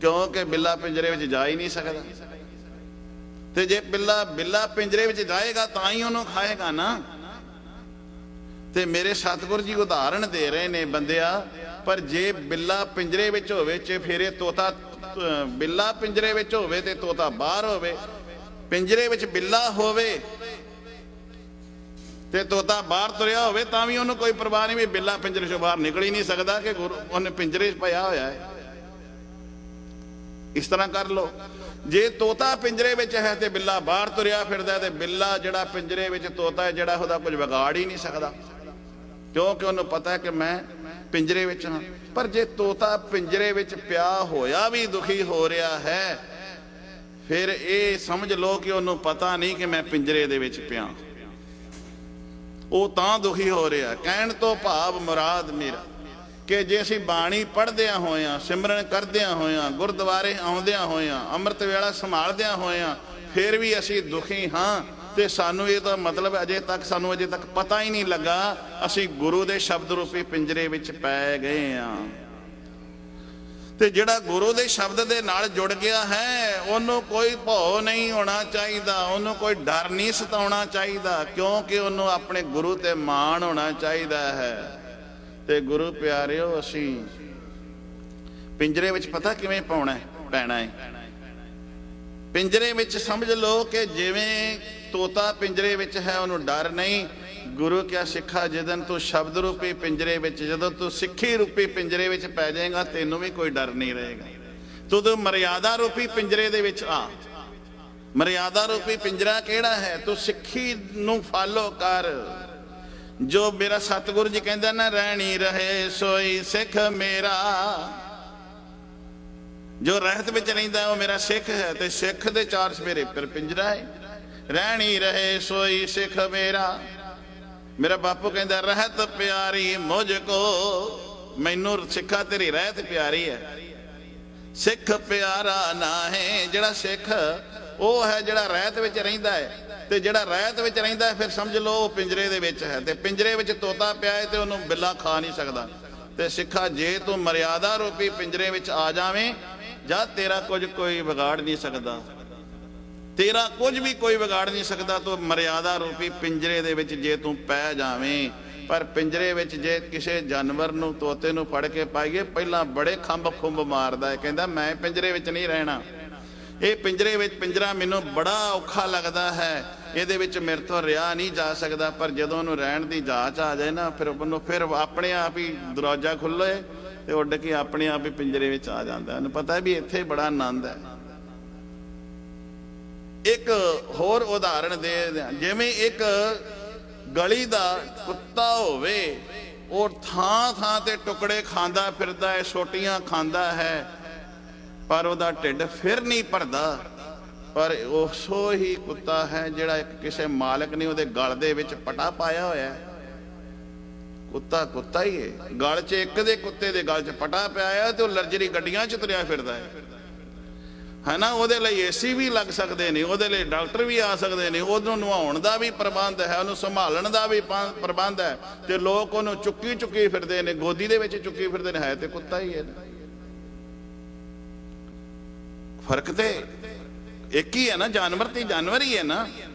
ਕਿਉਂਕਿ ਬਿੱਲਾ ਪਿੰਜਰੇ ਵਿੱਚ ਜਾ ਹੀ ਨਹੀਂ ਸਕਦਾ। ਤੇ ਜੇ ਬਿੱਲਾ ਪਿੰਜਰੇ ਵਿੱਚ ਜਾਏਗਾ ਤਾਂ ਹੀ ਉਹਨੂੰ ਖਾਏਗਾ ਨਾ। ਤੇ ਮੇਰੇ ਸਤਿਗੁਰੂ ਜੀ ਉਦਾਹਰਣ ਦੇ ਰਹੇ ਨੇ ਬੰਦਿਆ, ਪਰ ਜੇ ਬਿੱਲਾ ਪਿੰਜਰੇ ਵਿੱਚ ਹੋਵੇ, ਚੁਫੇਰੇ ਤੋਤਾ, ਬਿੱਲਾ ਪਿੰਜਰੇ ਵਿੱਚ ਹੋਵੇ ਤੇ ਤੋਤਾ ਬਾਹਰ ਹੋਵੇ, ਪਿੰਜਰੇ ਵਿੱਚ ਬਿੱਲਾ ਹੋਵੇ ਤੇ ਤੋਤਾ ਬਾਹਰ ਤੁਰਿਆ ਹੋਵੇ, ਤਾਂ ਵੀ ਉਹਨੂੰ ਕੋਈ ਪਰਵਾਹ ਨਹੀਂ ਵੀ ਬਿੱਲਾ ਪਿੰਜਰੇ ਚੋਂ ਬਾਹਰ ਨਿਕਲ ਹੀ ਨਹੀਂ ਸਕਦਾ ਕਿ ਉਹਨੇ ਪਿੰਜਰੇ 'ਚ ਪਿਆ ਹੋਇਆ ਹੈ। ਇਸ ਤਰ੍ਹਾਂ ਕਰ ਲਓ, ਜੇ ਤੋਤਾ ਪਿੰਜਰੇ ਵਿੱਚ ਹੈ ਤੇ ਬਿੱਲਾ ਬਾਹਰ ਤੁਰਿਆ ਫਿਰਦਾ, ਤੇ ਬਿੱਲਾ ਜਿਹੜਾ ਪਿੰਜਰੇ ਵਿੱਚ ਤੋਤਾ ਹੈ ਜਿਹੜਾ ਉਹਦਾ ਕੁਝ ਵਿਗਾੜ ਹੀ ਨਹੀਂ ਸਕਦਾ। ਕਿਉਂਕਿ ਉਹਨੂੰ ਪਤਾ ਹੈ ਕਿ ਮੈਂ ਪਿੰਜਰੇ ਵਿੱਚ ਹਾਂ। ਪਰ ਜੇ ਤੋਤਾ ਪਿੰਜਰੇ ਵਿੱਚ ਪਿਆ ਹੋਇਆ ਵੀ ਦੁਖੀ ਹੋ ਰਿਹਾ ਹੈ, ਫਿਰ ਇਹ ਸਮਝ ਲਓ ਕਿ ਉਹਨੂੰ ਪਤਾ ਨਹੀਂ ਕਿ ਮੈਂ ਪਿੰਜਰੇ ਦੇ ਵਿੱਚ ਪਿਆ, ਉਹ ਤਾਂ ਦੁਖੀ ਹੋ ਰਿਹਾ। ਕਹਿਣ ਤੋਂ ਭਾਵ ਮੁਰਾਦ ਮੇਰਾ ਕਿ ਜੇ ਅਸੀਂ ਬਾਣੀ ਪੜ੍ਹਦਿਆਂ ਹੋਇਆਂ, ਸਿਮਰਨ ਕਰਦਿਆਂ ਹੋਇਆਂ, ਗੁਰਦੁਆਰੇ ਆਉਂਦਿਆਂ ਹੋਇਆਂ, ਅੰਮ੍ਰਿਤ ਵੇਲਾ ਸੰਭਾਲਦਿਆਂ ਹੋਇਆਂ ਫਿਰ ਵੀ ਅਸੀਂ ਦੁਖੀ ਹਾਂ, ਤੇ ਸਾਨੂੰ ਇਹਦਾ ਮਤਲਬ ਅਜੇ ਤੱਕ ਪਤਾ ਹੀ ਨਹੀਂ ਲੱਗਾ ਅਸੀਂ ਗੁਰੂ ਦੇ ਸ਼ਬਦ ਰੂਪੀ ਪਿੰਜਰੇ ਵਿੱਚ ਪੈ ਗਏ ਹਾਂ। ਤੇ ਜਿਹੜਾ ਗੁਰੂ ਦੇ ਸ਼ਬਦ ਦੇ ਨਾਲ ਜੁੜ ਗਿਆ ਹੈ ਉਹਨੂੰ ਕੋਈ ਭਉ ਨਹੀਂ ਹੋਣਾ ਚਾਹੀਦਾ, ਉਹਨੂੰ ਕੋਈ ਡਰ ਨਹੀਂ ਸਤਾਉਣਾ ਚਾਹੀਦਾ, ਕਿਉਂਕਿ ਉਹਨੂੰ ਆਪਣੇ ਗੁਰੂ ਤੇ ਮਾਣ ਹੋਣਾ ਚਾਹੀਦਾ ਹੈ। ਤੇ ਗੁਰੂ ਪਿਆਰਿਓ, ਅਸੀਂ ਪਿੰਜਰੇ ਵਿੱਚ ਪਤਾ ਕਿਵੇਂ ਪੈਣਾ ਹੈ? ਪਿੰਜਰੇ ਵਿੱਚ ਸਮਝ ਲਓ ਕਿ ਜਿਵੇਂ ਤੋਤਾ ਪਿੰਜਰੇ ਵਿੱਚ ਹੈ, ਉਹਨੂੰ ਡਰ ਨਹੀਂ। ਗੁਰੂ ਕਿਆ ਸਿੱਖਾ, ਜਦੋਂ ਤੂੰ ਸ਼ਬਦ ਰੂਪੀ ਪਿੰਜਰੇ ਵਿੱਚ, ਜਦੋਂ ਤੂੰ ਸਿੱਖੀ ਰੂਪੀ ਪਿੰਜਰੇ ਵਿੱਚ ਪੈ ਜਾਏਗਾ, ਤੈਨੂੰ ਵੀ ਕੋਈ ਡਰ ਨਹੀਂ ਰਹੇਗਾ। ਤੂੰ ਮਰਿਆਦਾ ਰੂਪੀ ਪਿੰਜਰੇ ਦੇ ਵਿੱਚ ਆ। ਮਰਿਆਦਾ ਰੂਪੀ ਪਿੰਜਰਾ ਕਿਹੜਾ ਹੈ? ਤੂੰ ਸਿੱਖੀ ਨੂੰ ਫਾਲੋ ਕਰ। ਜੋ ਮੇਰਾ ਸਤਿਗੁਰੂ ਜੀ ਕਹਿੰਦਾ ਨਾ, ਰਹਿਣੀ ਰਹੇ ਸੋਈ ਸਿੱਖ ਮੇਰਾ, ਜੋ ਰਹਿਤ ਵਿੱਚ ਰਹਿੰਦਾ ਉਹ ਮੇਰਾ ਸਿੱਖ ਹੈ। ਤੇ ਸਿੱਖ ਦੇ ਚਾਰ ਸਵੇਰੇ ਫਿਰ ਪਿੰਜਰਾ ਹੈ। ਰਹਿਣੀ ਰਹੇ ਸੋਈ ਸਿੱਖ ਮੇਰਾ, ਮੇਰਾ ਬਾਪੂ ਕਹਿੰਦਾ ਰਹਿਤ ਪਿਆਰੀ ਮੁਝ ਕੋ, ਮੈਨੂੰ ਸਿੱਖਾ ਤੇਰੀ ਰਹਿਤ ਪਿਆਰੀ ਹੈ। ਸਿੱਖ ਪਿਆਰਾ ਨਾ ਹੈ, ਜਿਹੜਾ ਸਿੱਖ ਉਹ ਹੈ ਜਿਹੜਾ ਰਹਿਤ ਵਿੱਚ ਰਹਿੰਦਾ ਹੈ। ਤੇ ਜਿਹੜਾ ਰਹਿਤ ਵਿੱਚ ਰਹਿੰਦਾ ਹੈ ਫਿਰ ਸਮਝ ਲਓ ਉਹ ਪਿੰਜਰੇ ਦੇ ਵਿੱਚ ਹੈ। ਤੇ ਪਿੰਜਰੇ ਵਿੱਚ ਤੋਤਾ ਪਿਆ ਹੈ ਤੇ ਉਹਨੂੰ ਬਿੱਲਾ ਖਾ ਨਹੀਂ ਸਕਦਾ। ਤੇ ਸਿੱਖਾ, ਜੇ ਤੂੰ ਮਰਿਆਦਾ ਰੂਪੀ ਪਿੰਜਰੇ ਵਿੱਚ ਆ ਜਾਵੇਂ, ਜਾਂ ਤੇਰਾ ਕੁਝ ਕੋਈ ਵਿਗਾੜ ਨਹੀਂ ਸਕਦਾ, ਤੇਰਾ ਕੁਝ ਵੀ ਕੋਈ ਵਿਗਾੜ ਨਹੀਂ ਸਕਦਾ। ਤੂੰ ਮਰਿਆਦਾ ਰੂਪੀ ਪਿੰਜਰੇ ਦੇ ਵਿੱਚ ਜੇ ਤੂੰ ਪੈ ਜਾਵੇਂ। ਪਰ ਪਿੰਜਰੇ ਵਿੱਚ ਜੇ ਕਿਸੇ ਜਾਨਵਰ ਨੂੰ, ਤੋਤੇ ਨੂੰ ਫੜ ਕੇ ਪਾਈਏ, ਪਹਿਲਾਂ ਬੜੇ ਖੰਭ ਮਾਰਦਾ ਹੈ, ਕਹਿੰਦਾ ਮੈਂ ਪਿੰਜਰੇ ਵਿੱਚ ਨਹੀਂ ਰਹਿਣਾ। ਇਹ ਪਿੰਜਰੇ ਵਿੱਚ, ਪਿੰਜਰਾ ਮੈਨੂੰ ਬੜਾ ਔਖਾ ਲੱਗਦਾ ਹੈ, ਇਹਦੇ ਵਿੱਚ ਮੇਰੇ ਤੋਂ ਰਿਹਾ ਨਹੀਂ ਜਾ ਸਕਦਾ। ਪਰ ਜਦੋਂ ਉਹਨੂੰ ਰਹਿਣ ਦੀ ਜਾਚ ਆ ਜਾਏ ਨਾ, ਫਿਰ ਉਹਨੂੰ ਫਿਰ ਆਪਣੇ ਆਪ ਹੀ ਦਰਵਾਜ਼ਾ ਖੁੱਲੇ ਤੇ ਉੱਡ ਕੇ ਆਪਣੇ ਆਪ ਹੀ ਪਿੰਜਰੇ ਵਿੱਚ ਆ ਜਾਂਦਾ। ਉਹਨੂੰ ਪਤਾ ਵੀ ਇੱਥੇ ਬੜਾ ਆਨੰਦ ਹੈ। ਇੱਕ ਹੋਰ ਉਦਾਹਰਣ ਦੇ, ਜਿਵੇਂ ਇੱਕ ਗਲੀ ਦਾ ਕੁੱਤਾ ਹੋਵੇ, ਉਹ ਥਾਂ ਤੇ ਟੁਕੜੇ ਖਾਂਦਾ ਫਿਰਦਾ ਹੈ, ਸੋਟੀਆਂ ਖਾਂਦਾ ਹੈ, ਪਰ ਉਹਦਾ ਢਿੱਡ ਫਿਰ ਨਹੀਂ ਭਰਦਾ। ਪਰ ਉਸੋ ਹੀ ਕੁੱਤਾ ਹੈ ਜਿਹੜਾ ਕਿਸੇ ਮਾਲਕ ਨੇ ਉਹਦੇ ਗਲ ਦੇ ਵਿੱਚ ਪਟਾ ਪਾਇਆ ਹੋਇਆ। ਕੁੱਤਾ ਹੀ ਹੈ, ਗਲ 'ਚ ਇੱਕ ਦੇ ਕੁੱਤੇ ਦੇ ਗਲ 'ਚ ਪਟਾ ਪਿਆ ਤੇ ਉਹ ਲਰਜਰੀ ਗੱਡੀਆਂ 'ਚ ਤੁਰਿਆ ਫਿਰਦਾ ਹੈ ਨਾ। ਉਹਦੇ ਲਈ ਏਸੀ ਵੀ ਲੱਗ ਸਕਦੇ ਨੇ, ਉਹਦੇ ਲਈ ਡਾਕਟਰ ਵੀ ਆ ਸਕਦੇ ਨੇ, ਉਹਨੂੰ ਨਹਾਉਣ ਦਾ ਵੀ ਪ੍ਰਬੰਧ ਹੈ, ਉਹਨੂੰ ਸੰਭਾਲਣ ਦਾ ਵੀ ਪ੍ਰਬੰਧ ਹੈ। ਤੇ ਲੋਕ ਉਹਨੂੰ ਚੁੱਕੀ ਫਿਰਦੇ ਨੇ, ਗੋਦੀ ਦੇ ਵਿੱਚ ਚੁੱਕੀ ਫਿਰਦੇ ਨੇ। ਹੈ ਤੇ ਕੁੱਤਾ ਹੀ ਹੈ। ਫਰਕ ਤੇ ਇੱਕ ਹੀ ਹੈ ਨਾ, ਜਾਨਵਰ ਤੇ ਜਾਨਵਰ ਹੀ ਹੈ ਨਾ।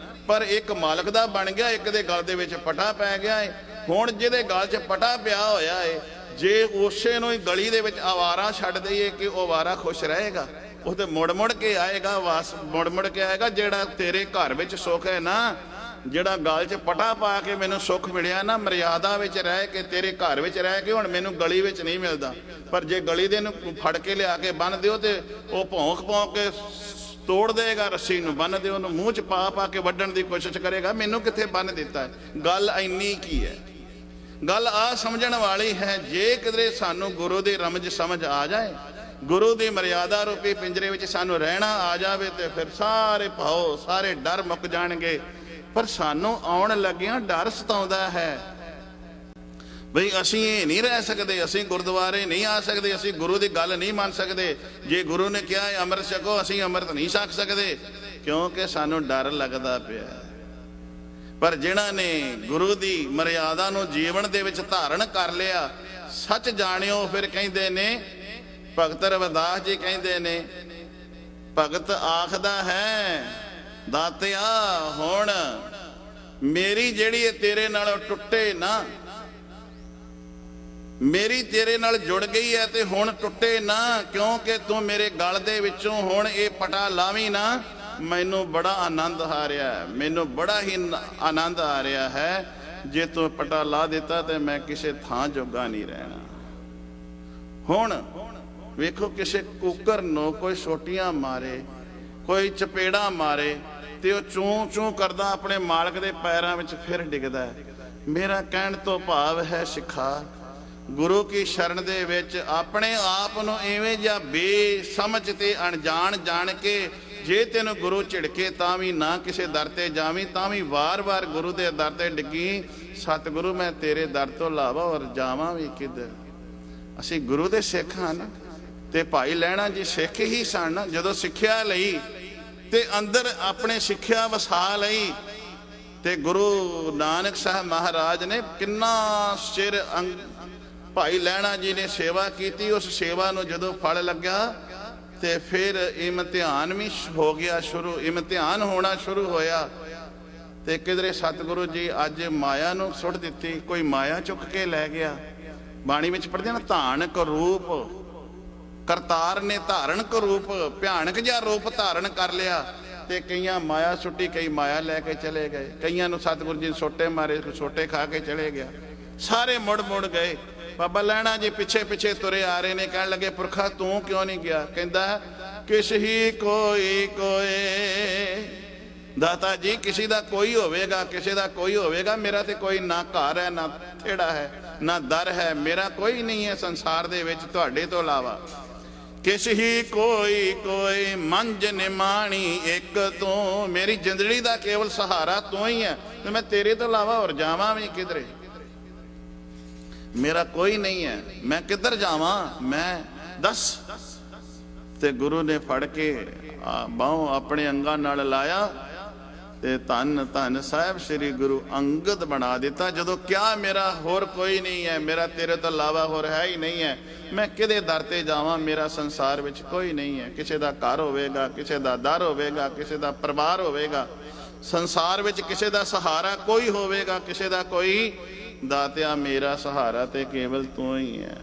ਪਰ ਇੱਕ ਮਾਲਕ ਦਾ ਬਣ ਗਿਆ, ਇੱਕ ਦੇ ਗਲ ਦੇ ਵਿੱਚ ਪਟਾ ਪੈ ਗਿਆ ਹੈ। ਹੁਣ ਜਿਹਦੇ ਗਲ 'ਚ ਪਟਾ ਪਿਆ ਹੋਇਆ ਹੈ, ਜੇ ਉਸੇ ਨੂੰ ਹੀ ਗਲੀ ਦੇ ਵਿੱਚ ਆਵਾਰਾ ਛੱਡ ਦਈਏ ਕਿ ਉਹ ਆਵਾਰਾ ਖੁਸ਼ ਰਹੇਗਾ? ਉਹ ਤੇ ਮੁੜ ਕੇ ਆਏਗਾ, ਮੁੜ ਕੇ ਆਏਗਾ। ਜਿਹੜਾ ਤੇਰੇ ਘਰ ਵਿੱਚ ਸੁੱਖ ਹੈ ਨਾ, ਜਿਹੜਾ ਗਲ 'ਚ ਪਟਾ ਪਾ ਕੇ ਮੈਨੂੰ ਸੁੱਖ ਮਿਲਿਆ ਨਾ, ਮਰਿਆਦਾ ਵਿੱਚ ਰਹਿ ਕੇ, ਤੇਰੇ ਘਰ ਵਿੱਚ ਰਹਿ ਕੇ, ਹੁਣ ਮੈਨੂੰ ਗਲੀ ਵਿੱਚ ਨਹੀਂ ਮਿਲਦਾ। ਪਰ ਜੇ ਗਲੀ ਦੇ ਨੂੰ ਫੜ ਕੇ ਲਿਆ ਕੇ ਬੰਨ ਦਿਓ ਤੇ ਉਹ ਭੌਂਕ ਕੇ ਤੋੜ ਦੇਗਾ ਰੱਸੀ ਨੂੰ, ਬੰਨ ਦਿਓ ਉਹਨੂੰ, ਮੂੰਹ 'ਚ ਪਾ ਕੇ ਵੱਢਣ ਦੀ ਕੋਸ਼ਿਸ਼ ਕਰੇਗਾ, ਮੈਨੂੰ ਕਿੱਥੇ ਬੰਨ ਦਿੱਤਾ। ਗੱਲ ਇੰਨੀ ਕੀ ਹੈ? ਗੱਲ ਆ ਸਮਝਣ ਵਾਲੀ ਹੈ। ਜੇ ਕਿਧਰੇ ਸਾਨੂੰ ਗੁਰੂ ਦੀ ਰਮਜ ਸਮਝ ਆ ਜਾਏ, ਗੁਰੂ ਦੀ ਮਰਿਆਦਾ ਰੂਪੀ ਪਿੰਜਰੇ ਵਿੱਚ ਸਾਨੂੰ ਰਹਿਣਾ ਆ ਜਾਵੇ, ਤੇ ਫਿਰ ਸਾਰੇ ਭਾਉ, ਸਾਰੇ ਡਰ ਮੁੱਕ ਜਾਣਗੇ। ਪਰ ਸਾਨੂੰ ਆਉਣ ਲੱਗਿਆਂ ਡਰ ਸਤਾਉਂਦਾ ਹੈ ਬਈ ਅਸੀਂ ਇਹ ਨਹੀਂ ਰਹਿ ਸਕਦੇ, ਅਸੀਂ ਗੁਰਦੁਆਰੇ ਨਹੀਂ ਆ ਸਕਦੇ, ਅਸੀਂ ਗੁਰੂ ਦੀ ਗੱਲ ਨਹੀਂ ਮੰਨ ਸਕਦੇ। ਜੇ ਗੁਰੂ ਨੇ ਕਿਹਾ ਹੈ ਅੰਮ੍ਰਿਤ ਛਕੋ, ਅਸੀਂ ਅੰਮ੍ਰਿਤ ਨਹੀਂ ਛਕ ਸਕਦੇ, ਕਿਉਂਕਿ ਸਾਨੂੰ ਡਰ ਲੱਗਦਾ ਪਿਆ। ਪਰ ਜਿਨ੍ਹਾਂ ਨੇ ਗੁਰੂ ਦੀ ਮਰਿਆਦਾ ਨੂੰ ਜੀਵਨ ਦੇ ਵਿੱਚ ਧਾਰਨ ਕਰ ਲਿਆ, ਸੱਚ ਜਾਣਿਓ, ਫਿਰ ਕਹਿੰਦੇ ਨੇ, ਭਗਤ ਰਵਿਦਾਸ ਜੀ ਕਹਿੰਦੇ ਨੇ, ਭਗਤ ਆਖਦਾ ਹੈ ਦਾਤਿਆ ਹੁਣ ਮੇਰੀ ਜਿਹੜੀ ਤੇਰੇ ਨਾਲ ਟੁੱਟੇ ਨਾ, ਮੇਰੀ ਤੇਰੇ ਨਾਲ ਜੁੜ ਗਈ ਹੈ ਤੇ ਹੁਣ ਟੁੱਟੇ ਨਾ, ਕਿਉਂਕਿ ਤੂੰ ਮੇਰੇ ਗਲ ਦੇ ਵਿੱਚੋਂ ਹੁਣ ਇਹ ਪਟਾ ਲਾਵੀਂ ਨਾ। ਮੈਨੂੰ ਬੜਾ ਆਨੰਦ ਆ ਰਿਹਾ ਹੈ, ਮੈਨੂੰ ਬੜਾ ਹੀ ਆਨੰਦ ਆ ਰਿਹਾ ਹੈ। ਜੇ ਤੂੰ ਪਟਾ ਲਾ ਦਿੱਤਾ ਤੇ ਮੈਂ ਕਿਸੇ ਥਾਂ ਜੋਗਾ ਨਹੀਂ ਰਹਿਣਾ। ਹੁਣ ਵੇਖੋ, ਕਿਸੇ ਕੁੱਕਰ ਨੂੰ ਕੋਈ ਸੋਟੀਆਂ ਮਾਰੇ, ਕੋਈ ਚਪੇੜਾ ਮਾਰੇ, ਤੇ ਉਹ ਚੂੰ ਚੂੰ ਕਰਦਾ ਆਪਣੇ ਮਾਲਕ ਦੇ ਪੈਰਾਂ ਵਿੱਚ ਫਿਰ ਡਿੱਗਦਾ ਹੈ। ਮੇਰਾ ਕਹਿਣ ਤੋਂ ਭਾਵ ਹੈ ਸਿੱਖਾ, ਗੁਰੂ ਕੀ ਸ਼ਰਨ ਦੇ ਵਿੱਚ ਆਪਣੇ ਆਪ ਨੂੰ ਇਵੇਂ ਜਿਹਾ ਬੇਸਮਝ ਤੇ ਅਣਜਾਣ ਜਾਣ ਕੇ, ਜੇ ਤੈਨੂੰ ਗੁਰੂ ਝਿੜਕੇ ਤਾਂ ਵੀ ਨਾ ਕਿਸੇ ਦਰ ਤੇ ਜਾਵੀਂ, ਤਾਂ ਵੀ ਵਾਰ-ਵਾਰ ਗੁਰੂ ਦੇ ਦਰ ਤੇ ਡਿੱਗੀ, ਸਤਿਗੁਰੂ ਮੈਂ ਤੇਰੇ ਦਰ ਤੋਂ ਇਲਾਵਾ ਹੋਰ ਜਾਵਾਂ ਵੀ ਕਿੱਧਰ। ਅਸੀਂ ਗੁਰੂ ਦੇ ਸਿੱਖ ਹਨ ਤੇ ਭਾਈ ਲਹਿਣਾ ਜੀ ਸਿੱਖ ਹੀ ਸਨ। ਜਦੋਂ ਸਿੱਖਿਆ ਲਈ ਤੇ ਅੰਦਰ ਆਪਣੇ ਸਿੱਖਿਆ ਵਸਾ ਲਈ, ਤੇ ਗੁਰੂ ਨਾਨਕ ਸਾਹਿਬ ਮਹਾਰਾਜ ਨੇ ਕਿੰਨਾ ਚਿਰ ਭਾਈ ਲਹਿਣਾ ਜੀ ਨੇ ਸੇਵਾ ਕੀਤੀ। ਉਸ ਸੇਵਾ ਨੂੰ ਜਦੋਂ ਫਲ ਲੱਗਾ ਤੇ ਫਿਰ ਇਮਤਿਹਾਨ ਵੀ ਹੋ ਗਿਆ ਸ਼ੁਰੂ, ਇਮਤਿਹਾਨ ਹੋਣਾ ਸ਼ੁਰੂ ਹੋਇਆ। ਤੇ ਕਿਧਰੇ ਸਤਿਗੁਰੂ ਜੀ ਅੱਜ ਮਾਇਆ ਨੂੰ ਸੁੱਟ ਦਿੱਤੀ, ਕੋਈ ਮਾਇਆ ਚੁੱਕ ਕੇ ਲੈ ਗਿਆ। ਬਾਣੀ ਵਿੱਚ ਪੜ੍ਹਦੇ ਨਾ, ਧਾਨਕ ਰੂਪ ਕਰਤਾਰ ਨੇ ਧਾਰਨ ਕ ਰੂਪ, ਭਿਆਨਕ ਜਿਹਾ ਰੂਪ ਧਾਰਨ ਕਰ ਲਿਆ। ਤੇ ਕਈਆਂ ਮਾਇਆ ਸੁੱਟੀ, ਕਈ ਮਾਇਆ ਲੈ ਕੇ ਚਲੇ ਗਏ। ਕਈਆਂ ਨੂੰ ਸਤਿਗੁਰੂ ਜੀ ਸੋਟੇ ਮਾਰੇ, ਸੋਟੇ ਖਾ ਕੇ ਚਲੇ ਗਿਆ। ਸਾਰੇ ਮੁੜ ਮੁੜ ਗਏ। ਬਾਬਾ ਲਹਿਣਾ ਜੀ ਪਿੱਛੇ ਪਿੱਛੇ ਤੁਰੇ ਆ ਰਹੇ ਨੇ। ਕਹਿਣ ਲੱਗੇ, ਪੁਰਖਾ ਤੂੰ ਕਿਉਂ ਨਹੀਂ ਗਿਆ? ਕਹਿੰਦਾ, ਕਿਸ ਹੀ ਕੋਈ ਕੋਏ। ਦਾਤਾ ਜੀ ਕਿਸੇ ਦਾ ਕੋਈ ਹੋਵੇਗਾ, ਕਿਸੇ ਦਾ ਕੋਈ ਹੋਵੇਗਾ, ਮੇਰਾ ਤੇ ਕੋਈ ਨਾ ਘਰ ਹੈ, ਨਾ ਥੇੜਾ ਹੈ, ਨਾ ਦਰ ਹੈ, ਮੇਰਾ ਕੋਈ ਨਹੀਂ ਹੈ ਸੰਸਾਰ ਦੇ ਵਿੱਚ ਤੁਹਾਡੇ ਤੋਂ ਇਲਾਵਾ। ਕਿਸ ਹੀ ਕੋਈ ਕੋਏ ਮੰਝ ਨਿਮਾਣੀ ਇੱਕ ਤੂੰ, ਮੇਰੀ ਜ਼ਿੰਦੜੀ ਦਾ ਕੇਵਲ ਸਹਾਰਾ ਤੂੰ ਹੀ ਹੈ, ਤੇ ਮੈਂ ਤੇਰੇ ਤੋਂ ਇਲਾਵਾ ਹੋਰ ਜਾਵਾਂ ਵੀ ਕਿਧਰੇ? ਮੇਰਾ ਕੋਈ ਨਹੀਂ ਹੈ, ਮੈਂ ਕਿੱਧਰ ਜਾਵਾਂ? ਮੈਂ ਦੱਸ। ਤੇ ਗੁਰੂ ਨੇ ਫੜ ਕੇ ਬਾਹੋਂ ਆਪਣੇ ਅੰਗਾਂ ਨਾਲ ਲਾਇਆ ਤੇ ਧੰਨ ਧੰਨ ਸਾਹਿਬ ਸ੍ਰੀ ਗੁਰੂ ਅੰਗਦ ਬਣਾ ਦਿੱਤਾ। ਜਦੋਂ ਕਿਹਾ ਮੇਰਾ ਹੋਰ ਕੋਈ ਨਹੀਂ ਹੈ, ਮੇਰਾ ਤੇਰੇ ਤੋਂ ਇਲਾਵਾ ਹੋਰ ਹੈ ਹੀ ਨਹੀਂ ਹੈ, ਮੈਂ ਕਿਹਦੇ ਦਰ ਤੇ ਜਾਵਾਂ? ਮੇਰਾ ਸੰਸਾਰ ਵਿੱਚ ਕੋਈ ਨਹੀਂ ਹੈ। ਕਿਸੇ ਦਾ ਘਰ ਹੋਵੇਗਾ, ਕਿਸੇ ਦਾ ਦਰ ਹੋਵੇਗਾ, ਕਿਸੇ ਦਾ ਪਰਿਵਾਰ ਹੋਵੇਗਾ, ਸੰਸਾਰ ਵਿੱਚ ਕਿਸੇ ਦਾ ਸਹਾਰਾ ਕੋਈ ਹੋਵੇਗਾ, ਕਿਸੇ ਦਾ ਕੋਈ। ਦਾਤਿਆ ਮੇਰਾ ਸਹਾਰਾ ਤੇ ਕੇਵਲ ਤੂੰ ਹੀ ਹੈ।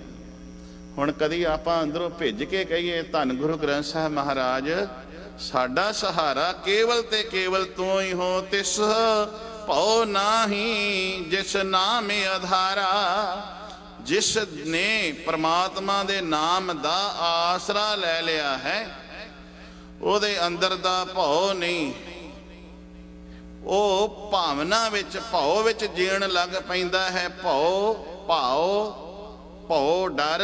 ਹੁਣ ਕਦੀ ਆਪਾਂ ਅੰਦਰੋਂ ਭਿੱਜ ਕੇ ਕਹੀਏ ਧੰਨ ਗੁਰੂ ਗ੍ਰੰਥ ਸਾਹਿਬ ਮਹਾਰਾਜ ਸਾਡਾ ਸਹਾਰਾ ਕੇਵਲ ਤੇ ਕੇਵਲ ਤੂੰ ਹੀ ਹੋ। ਤਿਸ ਭਉ ਨਾਹੀ ਜਿਸ ਨਾਮ ਆਧਾਰਾ, ਜਿਸ ਨੇ ਪ੍ਰਮਾਤਮਾ ਦੇ ਨਾਮ ਦਾ ਆਸਰਾ ਲੈ ਲਿਆ ਹੈ, ਉਹਦੇ ਅੰਦਰ ਦਾ ਭਉ ਨਹੀਂ। ਉਹ ਭਾਵਨਾ ਵਿੱਚ, ਭਉ ਵਿੱਚ ਜੀਣ ਲੱਗ ਪੈਂਦਾ ਹੈ। ਭਉ ਭਾਉ, ਭਉ ਡਰ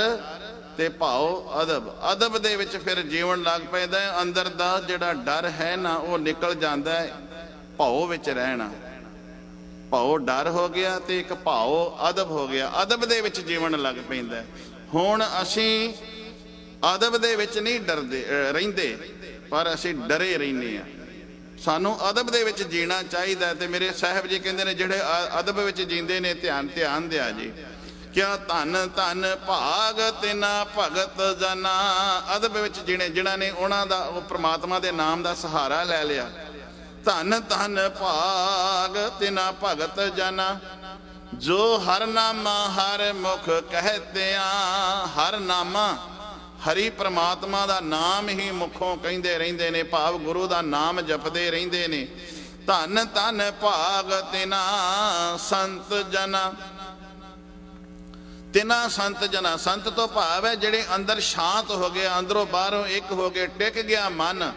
ਤੇ ਭਾਉ ਅਦਬ, ਅਦਬ ਦੇ ਵਿੱਚ ਫਿਰ ਜੀਵਨ ਲੱਗ ਪੈਂਦਾ ਹੈ। ਅੰਦਰ ਦਾ ਜਿਹੜਾ ਡਰ ਹੈ ਨਾ, ਉਹ ਨਿਕਲ ਜਾਂਦਾ ਹੈ ਭਉ ਵਿੱਚ ਰਹਿਣਾ। ਭਉ ਡਰ ਹੋ ਗਿਆ ਤੇ ਇੱਕ ਭਾਉ ਅਦਬ ਹੋ ਗਿਆ, ਅਦਬ ਦੇ ਵਿੱਚ ਜੀਵਨ ਲੱਗ ਪੈਂਦਾ। ਹੁਣ ਅਸੀਂ ਅਦਬ ਦੇ ਵਿੱਚ ਨਹੀਂ ਡਰਦੇ ਰਹਿੰਦੇ, ਪਰ ਅਸੀਂ ਡਰੇ ਰਹਿੰਦੇ ਹਾਂ। ਸਾਨੂੰ ਅਦਬ ਦੇ ਵਿੱਚ ਜੀਣਾ ਚਾਹੀਦਾ। ਤੇ ਮੇਰੇ ਸਾਹਿਬ ਜੀ ਕਹਿੰਦੇ ਨੇ, ਜਿਹੜੇ ਅਦਬ ਵਿੱਚ ਜੀਂਦੇ ਨੇ, ਧਿਆਨ ਦਿਆ ਜੀ, ਕਿਆ ਧੰਨ ਧੰਨ ਭਾਗ ਤਿਨਾ ਭਗਤ ਜਨਾ। ਅਦਬ ਵਿੱਚ ਜੀਣੇ ਜਿਨ੍ਹਾਂ ਨੇ, ਉਹਨਾਂ ਦਾ ਉਹ ਪ੍ਰਮਾਤਮਾ ਦੇ ਨਾਮ ਦਾ ਸਹਾਰਾ ਲੈ ਲਿਆ। ਧੰਨ ਧੰਨ ਭਾਗ ਤਿਨਾ ਭਗਤ ਜਨਾ, ਜੋ ਹਰ ਨਾਮਾ ਹਰ ਮੁਖ ਕਹਤਿਆਂ। ਹਰ ਨਾਮਾ, ਹਰੀ ਪ੍ਰਮਾਤਮਾ ਦਾ ਨਾਮ ਹੀ ਮੁਖੋਂ ਕਹਿੰਦੇ ਰਹਿੰਦੇ ਨੇ, ਭਾਵ ਗੁਰੂ ਦਾ ਨਾਮ ਜਪਦੇ ਰਹਿੰਦੇ ਨੇ। ਧੰਨ ਧੰਨ ਭਾਗ ਤਿਨਾ ਸੰਤ ਜਨਾ। ਤਿਨਾ ਸੰਤ ਜਨਾ, ਸੰਤ ਤੋਂ ਭਾਵ ਹੈ ਜਿਹੜੇ ਅੰਦਰ ਸ਼ਾਂਤ ਹੋ ਗਿਆ, ਅੰਦਰੋਂ ਬਾਹਰੋਂ ਇੱਕ ਹੋ ਕੇ ਟਿਕ ਗਿਆ ਮਨ,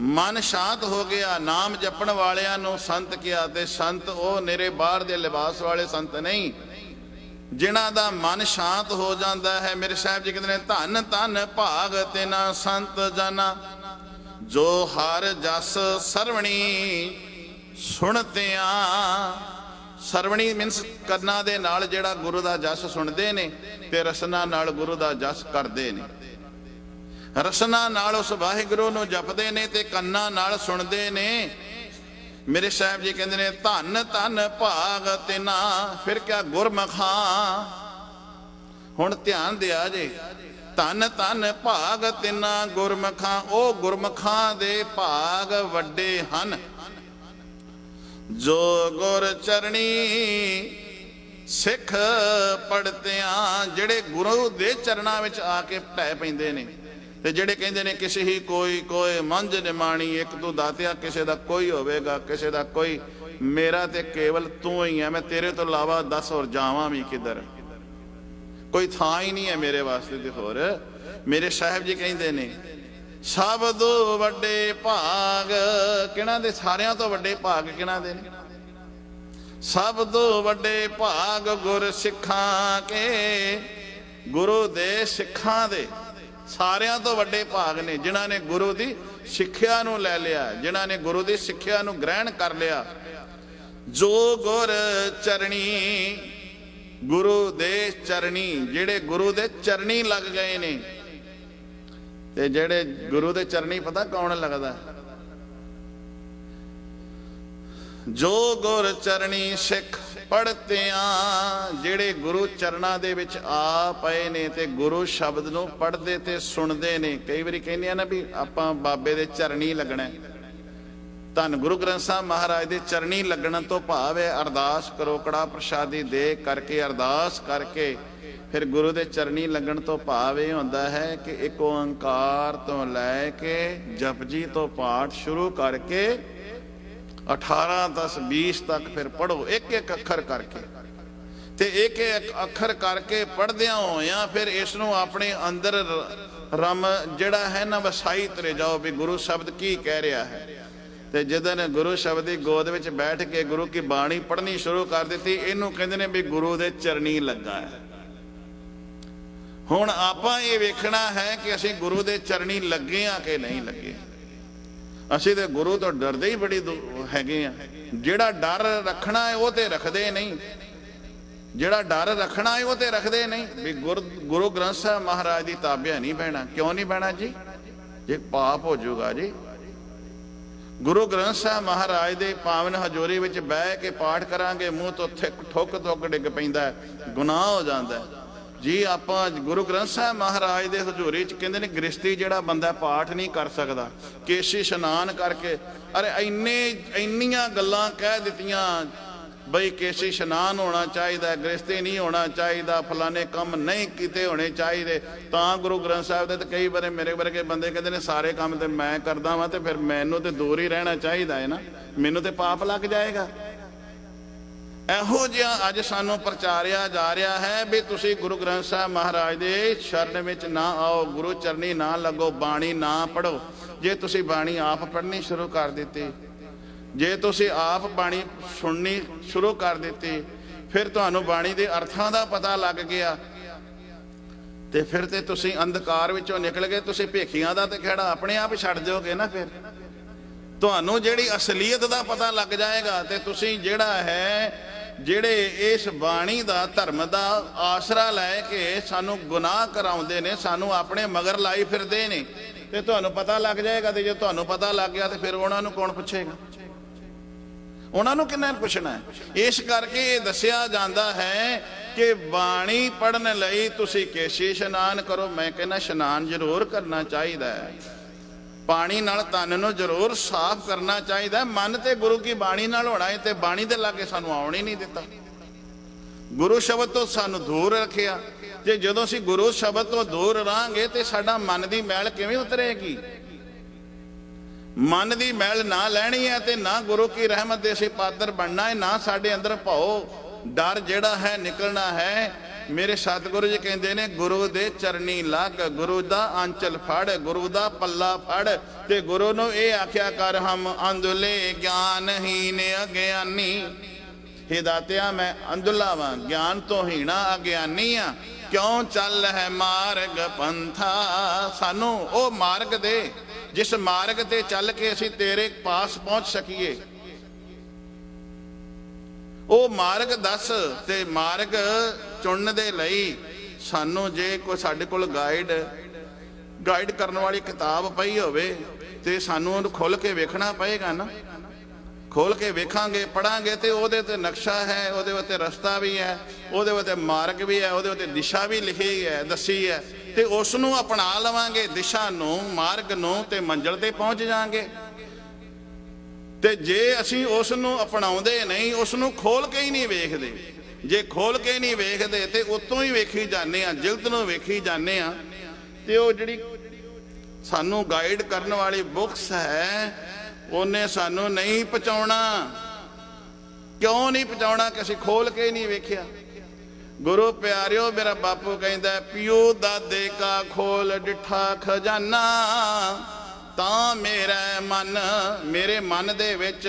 ਮਨ ਸ਼ਾਂਤ ਹੋ ਗਿਆ। ਨਾਮ ਜਪਣ ਵਾਲਿਆਂ ਨੂੰ ਸੰਤ ਕਿਹਾ। ਤੇ ਸੰਤ ਉਹ ਨਿਰੇ ਬਾਹਰ ਦੇ ਲਿਬਾਸ ਵਾਲੇ ਸੰਤ ਨਹੀਂ, ਜਿਨ੍ਹਾਂ ਦਾ ਮਨ ਸ਼ਾਂਤ ਹੋ ਜਾਂਦਾ ਹੈ। ਮੇਰੇ ਸਾਹਿਬ ਜੀ ਕਹਿੰਦੇ ਨੇ, ਧੰਨ ਧੰਨ ਭਾਗ ਤਿਨਾ ਸੰਤ ਜਨਾ, ਜੋ ਹਰ ਜਸ ਸਰਵਣੀ ਸੁਣਤਿਆਂ। ਸਰਵਣੀ ਮੀਨਸ ਕੰਨਾਂ ਦੇ ਨਾਲ ਜਿਹੜਾ ਗੁਰੂ ਦਾ ਜਸ ਸੁਣਦੇ ਨੇ ਤੇ ਰਸਨਾ ਨਾਲ ਗੁਰੂ ਦਾ ਜਸ ਕਰਦੇ ਨੇ। ਰਸਨਾ ਨਾਲ ਉਸ ਵਾਹਿਗੁਰੂ ਨੂੰ ਜਪਦੇ ਨੇ ਤੇ ਕੰਨਾਂ ਨਾਲ ਸੁਣਦੇ ਨੇ। ਮੇਰੇ ਸਾਹਿਬ ਜੀ ਕਹਿੰਦੇ ਨੇ, ਧੰਨ ਧੰਨ ਭਾਗ ਤਿਨਾ। ਫਿਰ ਕਿਆ ਗੁਰਮਖਾਂ। ਹੁਣ ਧਿਆਨ ਦਿਆ ਜੇ, ਧੰਨ ਧੰਨ ਭਾਗ ਤਿਨਾ ਗੁਰਮਖਾਂ। ਉਹ ਗੁਰਮਖਾਂ ਦੇ ਭਾਗ ਵੱਡੇ ਹਨ, ਜੋ ਗੁਰ ਚਰਣੀ ਸਿੱਖ ਪੜਤਿਆਂ। ਜਿਹੜੇ ਗੁਰੂ ਦੇ ਚਰਨਾਂ ਵਿੱਚ ਆ ਕੇ ਢਹਿ ਪੈਂਦੇ ਨੇ। ਤੇ ਜਿਹੜੇ ਕਹਿੰਦੇ ਨੇ, ਕਿਸੇ ਹੀ ਕੋਈ ਕੋਏ ਮੰਝ ਨਿਮਾਣੀ ਇੱਕ ਤੂੰ ਦਾਤਿਆ, ਕਿਸੇ ਦਾ ਕੋਈ ਹੋਵੇਗਾ, ਕਿਸੇ ਦਾ ਕੋਈ, ਮੇਰਾ ਤੇ ਕੇਵਲ ਤੂੰ ਹੀ ਹੈ, ਮੈਂ ਤੇਰੇ ਤੋਂ ਇਲਾਵਾ ਦੱਸ ਹੋਰ ਜਾਵਾਂ ਵੀ ਕਿੱਧਰ? ਕੋਈ ਥਾਂ ਹੀ ਨਹੀਂ ਹੈ ਮੇਰੇ ਵਾਸਤੇ ਤੇ ਹੋਰ। ਮੇਰੇ ਸਾਹਿਬ ਜੀ ਕਹਿੰਦੇ ਨੇ, ਸਭ ਤੋਂ ਵੱਡੇ ਭਾਗ ਕਿਹਨਾਂ ਦੇ? ਸਾਰਿਆਂ ਤੋਂ ਵੱਡੇ ਭਾਗ ਕਿਹਨਾਂ ਦੇ ਨੇ? ਸਭ ਤੋਂ ਵੱਡੇ ਭਾਗ ਗੁਰ ਸਿੱਖਾਂ ਕੇ। ਗੁਰੂ ਦੇ ਸਿੱਖਾਂ ਦੇ ਸਾਰਿਆਂ ਤੋਂ ਵੱਡੇ ਭਾਗ ਨੇ ਜਿਨ੍ਹਾਂ ਨੇ ਗੁਰੂ ਦੀ ਸਿੱਖਿਆ ਨੂੰ ਲੈ ਲਿਆ, ਜਿਨ੍ਹਾਂ ਨੇ ਗੁਰੂ ਦੀ ਸਿੱਖਿਆ ਨੂੰ ਗ੍ਰਹਿਣ ਕਰ ਲਿਆ। ਜੋ ਗੁਰ ਚਰਣੀ, ਗੁਰੂ ਦੇ ਚਰਣੀ, ਜਿਹੜੇ ਗੁਰੂ ਦੇ ਚਰਣੀ ਲੱਗ ਗਏ ਨੇ। ਤੇ ਜਿਹੜੇ ਗੁਰੂ ਦੇ ਚਰਣੀ ਪਤਾ ਕੌਣ ਲੱਗਦਾ? ਜੋ ਗੁਰ ਚਰਣੀ ਸਿੱਖ ਪੜ੍ਹਤਿਆਂ, ਜਿਹੜੇ ਗੁਰੂ ਚਰਨਾਂ ਦੇ ਵਿੱਚ ਆ ਪਏ ਨੇ ਤੇ ਗੁਰੂ ਸ਼ਬਦ ਨੂੰ ਪੜ੍ਹਦੇ ਤੇ ਸੁਣਦੇ ਨੇ। ਕਈ ਵਾਰੀ ਕਹਿੰਦੇ ਆ ਨਾ ਵੀ ਆਪਾਂ ਬਾਬੇ ਦੇ ਚਰਣੀ ਲੱਗਣਾ। ਧੰਨ ਗੁਰੂ ਗ੍ਰੰਥ ਸਾਹਿਬ ਮਹਾਰਾਜ ਦੇ ਚਰਣੀ ਲੱਗਣ ਤੋਂ ਭਾਵ ਹੈ ਅਰਦਾਸ ਕਰੋ, ਕੜਾ ਪ੍ਰਸ਼ਾਦੀ ਦੇ ਕਰਕੇ ਅਰਦਾਸ ਕਰਕੇ ਫਿਰ ਗੁਰੂ ਦੇ ਚਰਣੀ ਲੱਗਣ ਤੋਂ ਭਾਵ ਇਹ ਹੁੰਦਾ ਹੈ ਕਿ ਇੱਕ ਓੰਕਾਰ ਤੋਂ ਲੈ ਕੇ ਜਪਜੀ ਤੋਂ ਪਾਠ ਸ਼ੁਰੂ ਕਰਕੇ 18 10 20 ਤੱਕ ਫਿਰ ਪੜੋ ਇੱਕ ਇੱਕ ਅੱਖਰ ਕਰਕੇ। ਤੇ ਇੱਕ ਇੱਕ ਅੱਖਰ ਕਰਕੇ ਪੜ੍ਹਦਿਆਂ ਹੋਇਆਂ ਫਿਰ ਇਸ ਨੂੰ ਆਪਣੇ ਅੰਦਰ ਰਮ ਜਿਹੜਾ ਹੈ ਨਾ ਵਸਾਈ ਤਰੇ ਜਾਓ ਵੀ ਗੁਰੂ ਸ਼ਬਦ ਕੀ ਕਹਿ ਰਿਹਾ ਹੈ। ਤੇ ਜਦੋਂ ਗੁਰੂ ਸ਼ਬਦ ਦੀ ਗੋਦ ਵਿੱਚ ਬੈਠ ਕੇ ਗੁਰੂ ਕੀ ਬਾਣੀ ਪੜ੍ਹਨੀ ਸ਼ੁਰੂ ਕਰ ਦਿੱਤੀ, ਇਹਨੂੰ ਕਹਿੰਦੇ ਨੇ ਵੀ ਗੁਰੂ ਦੇ ਚਰਣੀ ਲੱਗਾ ਹੈ। ਹੁਣ ਆਪਾਂ ਇਹ ਵੇਖਣਾ ਹੈ ਕਿ ਅਸੀਂ ਗੁਰੂ ਦੇ ਚਰਣੀ ਲੱਗੇ ਆ ਕਿ ਨਹੀਂ ਲੱਗੇ। ਅਸੀਂ ਤੇ ਗੁਰੂ ਤੋਂ ਡਰਦੇ ਹੀ ਬੜੀ ਹੈਗੇ ਆ। ਜਿਹੜਾ ਡਰ ਰੱਖਣਾ ਹੈ ਉਹ ਤੇ ਰੱਖਦੇ ਨਹੀਂ, ਜਿਹੜਾ ਡਰ ਰੱਖਣਾ ਹੈ ਉਹ ਤੇ ਰੱਖਦੇ ਨਹੀਂ। ਵੀ ਗੁਰੂ ਗ੍ਰੰਥ ਸਾਹਿਬ ਮਹਾਰਾਜ ਦੀ ਤਾਬਿਆ ਨਹੀਂ ਬਹਿਣਾ। ਕਿਉਂ ਨਹੀਂ ਬਹਿਣਾ ਜੀ? ਜੇ ਪਾਪ ਹੋ ਜਾਊਗਾ ਜੀ। ਗੁਰੂ ਗ੍ਰੰਥ ਸਾਹਿਬ ਮਹਾਰਾਜ ਦੇ ਪਾਵਨ ਹਜ਼ੂਰੀ ਵਿੱਚ ਬਹਿ ਕੇ ਪਾਠ ਕਰਾਂਗੇ, ਮੂੰਹ ਤੋਂ ਠੁੱਕ ਠੁੱਕ ਡਿੱਗ ਪੈਂਦਾ, ਗੁਨਾਹ ਹੋ ਜਾਂਦਾ ਜੀ। ਆਪਾਂ ਗੁਰੂ ਗ੍ਰੰਥ ਸਾਹਿਬ ਮਹਾਰਾਜ ਦੇ ਹਜ਼ੂਰੀ 'ਚ ਕਹਿੰਦੇ ਨੇ ਗ੍ਰਸਤੀ ਜਿਹੜਾ ਬੰਦਾ ਪਾਠ ਨਹੀਂ ਕਰ ਸਕਦਾ, ਕੇਸ਼ੀ ਇਸ਼ਨਾਨ ਕਰਕੇ। ਅਰੇ ਇੰਨੀਆਂ ਗੱਲਾਂ ਕਹਿ ਦਿੱਤੀਆਂ ਬਈ ਕੇਸ਼ੀ ਇਸ਼ਨਾਨ ਹੋਣਾ ਚਾਹੀਦਾ, ਗ੍ਰਸਤੀ ਨਹੀਂ ਹੋਣਾ ਚਾਹੀਦਾ, ਫਲਾਣੇ ਕੰਮ ਨਹੀਂ ਕੀਤੇ ਹੋਣੇ ਚਾਹੀਦੇ। ਤਾਂ ਗੁਰੂ ਗ੍ਰੰਥ ਸਾਹਿਬ ਦੇ ਤੇ ਕਈ ਵਾਰ ਮੇਰੇ ਵਰਗੇ ਬੰਦੇ ਕਹਿੰਦੇ ਨੇ ਸਾਰੇ ਕੰਮ ਤੇ ਮੈਂ ਕਰਦਾ ਵਾਂ ਤੇ ਫਿਰ ਮੈਨੂੰ ਤੇ ਦੂਰ ਹੀ ਰਹਿਣਾ ਚਾਹੀਦਾ ਹੈ ਨਾ, ਮੈਨੂੰ ਤੇ ਪਾਪ ਲੱਗ ਜਾਏਗਾ। ਇਹੋ ਜਿਹਾ ਅੱਜ ਸਾਨੂੰ ਪ੍ਰਚਾਰਿਆ ਜਾ ਰਿਹਾ ਹੈ ਵੀ ਤੁਸੀਂ ਗੁਰੂ ਗ੍ਰੰਥ ਸਾਹਿਬ ਮਹਾਰਾਜ ਦੇ ਸ਼ਰਨ ਵਿੱਚ ਨਾ ਆਓ, ਗੁਰੂ ਚਰਨੀ ਨਾ ਲੱਗੋ, ਬਾਣੀ ਨਾ ਪੜ੍ਹੋ। ਜੇ ਤੁਸੀਂ ਬਾਣੀ ਆਪ ਪੜ੍ਹਨੀ ਸ਼ੁਰੂ ਕਰ ਦਿੱਤੀ, ਜੇ ਤੁਸੀਂ ਆਪ ਬਾਣੀ ਸੁਣਨੀ ਸ਼ੁਰੂ ਕਰ ਦਿੱਤੀ, ਫਿਰ ਤੁਹਾਨੂੰ ਬਾਣੀ ਦੇ ਅਰਥਾਂ ਦਾ ਪਤਾ ਲੱਗ ਗਿਆ ਤੇ ਫਿਰ ਤੇ ਤੁਸੀਂ ਅੰਧਕਾਰ ਵਿੱਚੋਂ ਨਿਕਲ ਗਏ। ਤੁਸੀਂ ਭੇਖੀਆਂ ਦਾ ਤੇ ਖਹਿੜਾ ਆਪਣੇ ਆਪ ਛੱਡ ਦਿਓਗੇ ਨਾ। ਫਿਰ ਤੁਹਾਨੂੰ ਜਿਹੜੀ ਅਸਲੀਅਤ ਦਾ ਪਤਾ ਲੱਗ ਜਾਏਗਾ ਤੇ ਤੁਸੀਂ ਜਿਹੜਾ ਹੈ ਜਿਹੜੇ ਇਸ ਬਾਣੀ ਦਾ ਧਰਮ ਦਾ ਆਸਰਾ ਲੈ ਕੇ ਸਾਨੂੰ ਗੁਨਾਹ ਕਰਾਉਂਦੇ ਨੇ, ਸਾਨੂੰ ਆਪਣੇ ਮਗਰ ਲਾਈ ਫਿਰਦੇ ਨੇ, ਤੇ ਤੁਹਾਨੂੰ ਪਤਾ ਲੱਗ ਜਾਏਗਾ। ਤੇ ਜੇ ਤੁਹਾਨੂੰ ਪਤਾ ਲੱਗ ਗਿਆ ਤੇ ਫਿਰ ਉਹਨਾਂ ਨੂੰ ਕੌਣ ਪੁੱਛੇਗਾ? ਉਹਨਾਂ ਨੂੰ ਕਿੰਨਾ ਪੁੱਛਣਾ ਹੈ? ਇਸ ਕਰਕੇ ਇਹ ਦੱਸਿਆ ਜਾਂਦਾ ਹੈ ਕਿ ਬਾਣੀ ਪੜ੍ਹਨ ਲਈ ਤੁਸੀਂ ਕੇਸ਼ੀ ਇਸ਼ਨਾਨ ਕਰੋ। ਮੈਂ ਕਹਿੰਦਾ ਇਸ਼ਨਾਨ ਜ਼ਰੂਰ ਕਰਨਾ ਚਾਹੀਦਾ ਹੈ, ਪਾਣੀ ਨਾਲ ਤਨ ਨੂੰ ਜ਼ਰੂਰ ਸਾਫ਼ ਕਰਨਾ ਚਾਹੀਦਾ। ਮਨ ਤੇ ਗੁਰੂ ਕੀ ਬਾਣੀ ਨਾਲ ਹੋਣਾ ਹੈ ਤੇ ਬਾਣੀ ਦੇ ਲਾਗੇ ਸਾਨੂੰ ਆਉਣ ਹੀ ਨਹੀਂ ਦਿੱਤਾ। ਗੁਰੂ ਸ਼ਬਦ ਤੋਂ ਸਾਨੂੰ ਦੂਰ ਰੱਖਿਆ। ਤੇ ਜਦੋਂ ਅਸੀਂ ਗੁਰੂ ਸ਼ਬਦ ਤੋਂ ਦੂਰ ਰਹਾਂਗੇ ਤੇ ਸਾਡਾ ਮਨ ਦੀ ਮੈਲ ਕਿਵੇਂ ਉਤਰੇਗੀ? ਮਨ ਦੀ ਮੈਲ ਨਾ ਲੈਣੀ ਹੈ ਤੇ ਨਾ ਗੁਰੂ ਕੀ ਰਹਿਮਤ ਦੇ ਅਸੀਂ ਪਾਤਰ ਬਣਨਾ ਹੈ, ਨਾ ਸਾਡੇ ਅੰਦਰ ਭਾਉ ਡਰ ਜਿਹੜਾ ਹੈ ਨਿਕਲਣਾ ਹੈ। ਮੇਰੇ ਸਤਿਗੁਰੂ ਜੀ ਕਹਿੰਦੇ ਨੇ ਗੁਰੂ ਦੇ ਚਰਨੀ ਲੱਗ, ਗੁਰੂ ਦਾ ਆਂਚਲ ਫੜ, ਗੁਰੂ ਦਾ ਪੱਲਾ ਫੜ। ਤੇ ਗੁਰੂ ਨੂੰ ਇਹ ਆਖਿਆ ਕਰ ਹਮ ਅੰਧੁਲੇ ਗਿਆਨਹੀਨ ਅਗਿਆਨੀ। ਹੇ ਦਾਤਿਆ ਮੈਂ ਅੰਧੁਲਾ ਵਾਂ, ਗਿਆਨ ਤੋਂ ਹੀਣਾ ਅਗਿਆਨੀ ਆ। ਕਿਉਂ ਚੱਲ ਹੈ ਮਾਰਗ ਪੰਥਾ। ਸਾਨੂੰ ਉਹ ਮਾਰਗ ਦੇ ਜਿਸ ਮਾਰਗ ਤੇ ਚੱਲ ਕੇ ਅਸੀਂ ਤੇਰੇ ਪਾਸ ਪਹੁੰਚ ਸਕੀਏ, ਉਹ ਮਾਰਗ ਦੱਸ। ਤੇ ਮਾਰਗ ਚੁਣਨ ਦੇ ਲਈ ਸਾਨੂੰ ਜੇ ਕੋਈ ਸਾਡੇ ਕੋਲ ਗਾਈਡ ਕਰਨ ਵਾਲੀ ਕਿਤਾਬ ਪਈ ਹੋਵੇ ਤੇ ਸਾਨੂੰ ਉਹਨੂੰ ਖੋਲ ਕੇ ਵੇਖਣਾ ਪਏਗਾ ਨਾ। ਖੋਲ ਕੇ ਵੇਖਾਂਗੇ, ਪੜਾਂਗੇ ਤੇ ਉਹਦੇ ਤੇ ਨਕਸ਼ਾ ਹੈ, ਉਹਦੇ ਉੱਤੇ ਰਸਤਾ ਵੀ ਹੈ, ਉਹਦੇ ਉੱਤੇ ਮਾਰਗ ਵੀ ਹੈ, ਉਹਦੇ ਉੱਤੇ ਦਿਸ਼ਾ ਵੀ ਲਿਖੀ ਹੈ, ਦੱਸੀ ਹੈ। ਤੇ ਉਸ ਨੂੰ ਅਪਣਾ ਲਵਾਂਗੇ, ਦਿਸ਼ਾ ਨੂੰ, ਮਾਰਗ ਨੂੰ, ਤੇ ਮੰਜ਼ਿਲ ਤੇ ਪਹੁੰਚ ਜਾਵਾਂਗੇ। ਤੇ ਜੇ ਅਸੀਂ ਉਸ ਨੂੰ ਅਪਣਾਉਂਦੇ ਨਹੀਂ, ਉਸ ਨੂੰ ਖੋਲ ਕੇ ਹੀ ਨਹੀਂ ਵੇਖਦੇ, ਜੇ ਖੋਲ ਕੇ ਨਹੀਂ ਵੇਖਦੇ ਤੇ ਉਤੋਂ ਹੀ ਵੇਖੀ ਜਾਂਦੇ ਆ, ਜਿਲਦ ਨੂੰ ਵੇਖੀ ਜਾਂਦੇ ਆ। ਤੇ ਉਹ ਜਿਹੜੀ ਸਾਨੂੰ ਗਾਈਡ ਕਰਨ ਵਾਲੀ ਬੁੱਕਸ ਹੈ ਉਹਨੇ ਸਾਨੂੰ ਨਹੀਂ ਪਹੁੰਚਾਉਣਾ। ਕਿਉਂ ਨਹੀਂ ਪਹੁੰਚਾਉਣਾ? ਕਿ ਅਸੀਂ ਖੋਲ ਕੇ ਨਹੀਂ ਵੇਖਿਆ। ਗੁਰੂ ਪਿਆਰਿਓ, ਮੇਰਾ ਬਾਪੂ ਕਹਿੰਦਾ ਪਿਓ ਦਾਦੇ ਕਾ ਖੋਲ ਡਿਠਾ ਖਜ਼ਾਨਾ। ਤਾਂ ਮੇਰੇ ਮਨ ਦੇ ਵਿੱਚ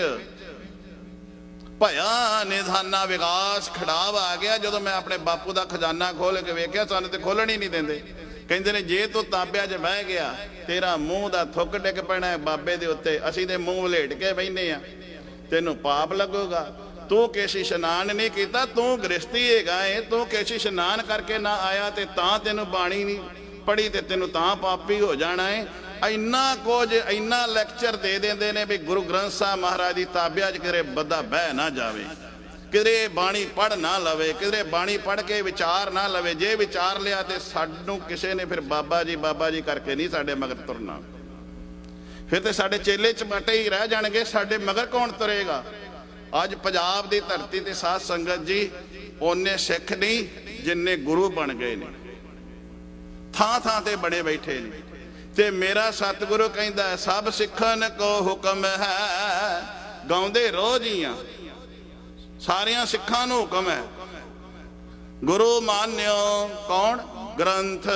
ਭਇਆ ਨਿਧਾਨਾ ਵਿਕਾਸ ਖੜਾਵ ਆ ਗਿਆ। ਜਦੋਂ ਮੈਂ ਆਪਣੇ ਬਾਪੂ ਦਾ ਖਜ਼ਾਨਾ ਖੋਲ ਕੇ ਵੇਖਿਆ, ਸਾਨੂੰ ਤੇ ਖੋਲਣ ਹੀ ਨਹੀਂ ਦਿੰਦੇ। ਕਹਿੰਦੇ ਨੇ ਜੇ ਤੂੰ ਤਾਬਿਆਂ 'ਚ ਬਹਿ ਗਿਆ ਤੇਰਾ ਮੂੰਹ ਦਾ ਥੁੱਕ ਡਿੱਗ ਪੈਣਾ ਹੈ ਬਾਬੇ ਦੇ ਉੱਤੇ। ਅਸੀਂ ਤੇ ਮੂੰਹ ਵਲੇਟ ਕੇ ਬਹਿੰਦੇ ਆ, ਤੈਨੂੰ ਪਾਪ ਲੱਗੂਗਾ। ਤੂੰ ਕੇਸ਼ੀ ਇਸ਼ਨਾਨ ਨਹੀਂ ਕੀਤਾ, ਤੂੰ ਗ੍ਰਸਤੀ ਹੈਗਾ ਏ। ਤੂੰ ਕੇਸ਼ੀ ਇਸ਼ਨਾਨ ਕਰਕੇ ਨਾ ਆਇਆ ਤੇ ਤਾਂ ਤੈਨੂੰ ਬਾਣੀ ਨਹੀਂ ਪੜ੍ਹੀ ਤੇ ਤੈਨੂੰ ਤਾਂ ਪਾਪੀ ਹੋ ਜਾਣਾ ਏ। ਇੰਨਾ ਕੁਝ, ਇੰਨਾ ਲੈਕਚਰ ਦੇ ਦਿੰਦੇ ਨੇ ਵੀ ਗੁਰੂ ਗ੍ਰੰਥ ਸਾਹਿਬ ਮਹਾਰਾਜ ਦੀ ਤਾਬਿਆਂ 'ਚ ਕਿਤੇ ਬੰਦਾ ਬਹਿ ਨਾ ਜਾਵੇ, ਕਿਧਰੇ ਬਾਣੀ ਪੜ੍ਹ ਨਾ ਲਵੇ, ਕਿਧਰੇ ਬਾਣੀ ਪੜ੍ਹ ਕੇ ਵਿਚਾਰ ਨਾ ਲਵੇ। ਜੇ ਵਿਚਾਰ ਲਿਆ ਤੇ ਸਾਨੂੰ ਕਿਸੇ ਨੇ ਫਿਰ ਬਾਬਾ ਜੀ ਕਰਕੇ ਨਹੀਂ ਸਾਡੇ ਮਗਰ ਤੁਰਨਾ। ਫਿਰ ਤੇ ਸਾਡੇ ਚੇਲੇ ਚਮਾਟੇ ਹੀ ਰਹਿ ਜਾਣਗੇ, ਸਾਡੇ ਮਗਰ ਕੌਣ ਤੁਰੇਗਾ। ਅੱਜ ਪੰਜਾਬ ਦੀ ਧਰਤੀ ਤੇ ਸਾਧ ਸੰਗਤ ਜੀ ਉਹਨੇ ਸਿੱਖ ਨਹੀਂ ਜਿੰਨੇ ਗੁਰੂ ਬਣ ਗਏ ਨੇ, ਥਾਂ ਥਾਂ ਤੇ ਬੜੇ ਬੈਠੇ ਨੇ। ਤੇ ਮੇਰਾ ਸਤਿਗੁਰੂ ਕਹਿੰਦਾ ਸਭ ਸਿੱਖਣ ਕੋ ਹੁਕਮ ਹੈ, ਗਾਉਂਦੇ ਰੋਜ਼ ਹੀ ਆ, ਸਾਰਿਆਂ ਸਿੱਖਾਂ ਨੂੰ ਹੁਕਮ ਹੈ। ਗੁਰੂ ਮਾਨਿਓ ਕੌਣ? ਗ੍ਰੰਥ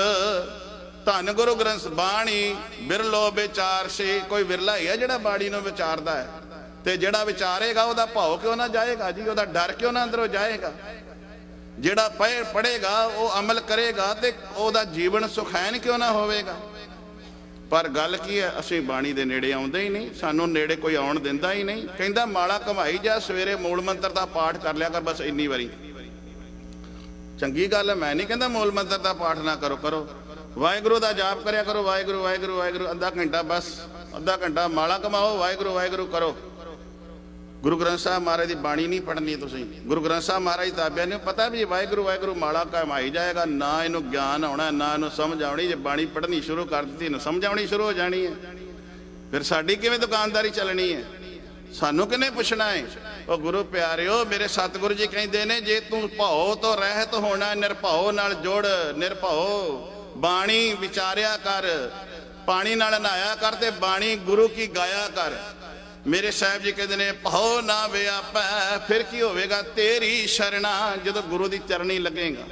ਧੰਨ ਗੁਰੂ ਗ੍ਰੰਥ ਬਾਣੀ ਬਿਰਲੋ ਵਿਚਾਰ ਸੀ। ਕੋਈ ਵਿਰਲਾ ਹੀ ਹੈ ਜਿਹੜਾ ਬਾਣੀ ਨੂੰ ਵਿਚਾਰਦਾ ਹੈ। ਤੇ ਜਿਹੜਾ ਵਿਚਾਰੇਗਾ ਉਹਦਾ ਭਾਉ ਕਿਉਂ ਨਾ ਜਾਏਗਾ ਜੀ, ਉਹਦਾ ਡਰ ਕਿਉਂ ਨਾ ਅੰਦਰੋਂ ਜਾਏਗਾ। ਜਿਹੜਾ ਪੜ੍ਹੇਗਾ ਉਹ ਅਮਲ ਕਰੇਗਾ ਤੇ ਉਹਦਾ ਜੀਵਨ ਸੁਖੈਨ ਕਿਉਂ ਨਾ ਹੋਵੇਗਾ। ਪਰ ਗੱਲ ਕੀ ਹੈ, ਅਸੀਂ ਬਾਣੀ ਦੇ ਨੇੜੇ ਆਉਂਦੇ ਹੀ ਨਹੀਂ, ਸਾਨੂੰ ਨੇੜੇ ਕੋਈ ਆਉਣ ਦਿੰਦਾ ਹੀ ਨਹੀਂ। ਕਹਿੰਦਾ ਮਾਲਾ ਕਮਾਈ ਜਾ, ਸਵੇਰੇ ਮੂਲ ਮੰਤਰ ਦਾ ਪਾਠ ਕਰ ਲਿਆ ਕਰ ਬਸ ਇੰਨੀ ਵਾਰੀ। ਚੰਗੀ ਗੱਲ ਹੈ, ਮੈਂ ਨਹੀਂ ਕਹਿੰਦਾ ਮੂਲ ਮੰਤਰ ਦਾ ਪਾਠ ਨਾ ਕਰੋ, ਵਾਹਿਗੁਰੂ ਦਾ ਜਾਪ ਕਰਿਆ ਕਰੋ, ਵਾਹਿਗੁਰੂ ਵਾਹਿਗੁਰੂ ਵਾਹਿਗੁਰੂ ਅੱਧਾ ਘੰਟਾ, ਬਸ ਅੱਧਾ ਘੰਟਾ ਮਾਲਾ ਕਮਾਓ, ਵਾਹਿਗੁਰੂ ਵਾਹਿਗੁਰੂ ਕਰੋ। ਗੁਰੂ ਗ੍ਰੰਥ ਸਾਹਿਬ ਮਹਾਰਾਜ ਦੀ ਬਾਣੀ ਨਹੀਂ ਪੜ੍ਹਨੀ ਤੁਸੀਂ। ਗੁਰੂ ਗ੍ਰੰਥ ਸਾਹਿਬ ਮਹਾਰਾਜ ਦੀ ਤਾਬਿਆਂ ਨੂੰ ਪਤਾ ਵੀ ਵਾਹਿਗੁਰੂ ਵਾਹਿਗੁਰੂ ਮਾਲਾ ਕਮਾਈ ਜਾਏਗਾ, ਨਾ ਇਹਨੂੰ ਗਿਆਨ ਆਉਣਾ, ਨਾ ਇਹਨੂੰ ਸਮਝ ਆਉਣੀ। ਜੇ ਬਾਣੀ ਪੜ੍ਹਨੀ ਸ਼ੁਰੂ ਕਰ ਦਿੱਤੀ ਇਹਨੂੰ ਸਮਝ ਆਉਣੀ ਸ਼ੁਰੂ ਹੋ ਜਾਣੀ ਹੈ। ਫਿਰ ਸਾਡੀ ਕਿਵੇਂ ਦੁਕਾਨਦਾਰੀ ਚੱਲਣੀ ਹੈ, ਸਾਨੂੰ ਕਿਹਨੇ ਪੁੱਛਣਾ ਹੈ। ਉਹ ਗੁਰੂ ਪਿਆਰਿਓ, ਮੇਰੇ ਸਤਿਗੁਰੂ ਜੀ ਕਹਿੰਦੇ ਨੇ ਜੇ ਤੂੰ ਭਉ ਤੋਂ ਰਹਿਤ ਹੋਣਾ, ਨਿਰਭਉ ਨਾਲ ਜੁੜ। ਨਿਰਭਉ ਬਾਣੀ ਵਿਚਾਰਿਆ ਕਰ, ਪਾਣੀ ਨਾਲ ਨਹਾਇਆ ਕਰ ਤੇ ਬਾਣੀ ਗੁਰੂ ਕੀ ਗਾਇਆ ਕਰ। ਮੇਰੇ ਸਾਹਿਬ ਜੀ ਕਹਿੰਦੇ ਨੇ ਭਉ ਨਾ ਵਿਆਪੈ, ਫਿਰ ਕੀ ਹੋਵੇਗਾ ਤੇਰੀ ਸ਼ਰਣਾ। ਜਦੋਂ ਗੁਰੂ ਦੀ ਚਰਣੀ ਲੱਗੇਗਾ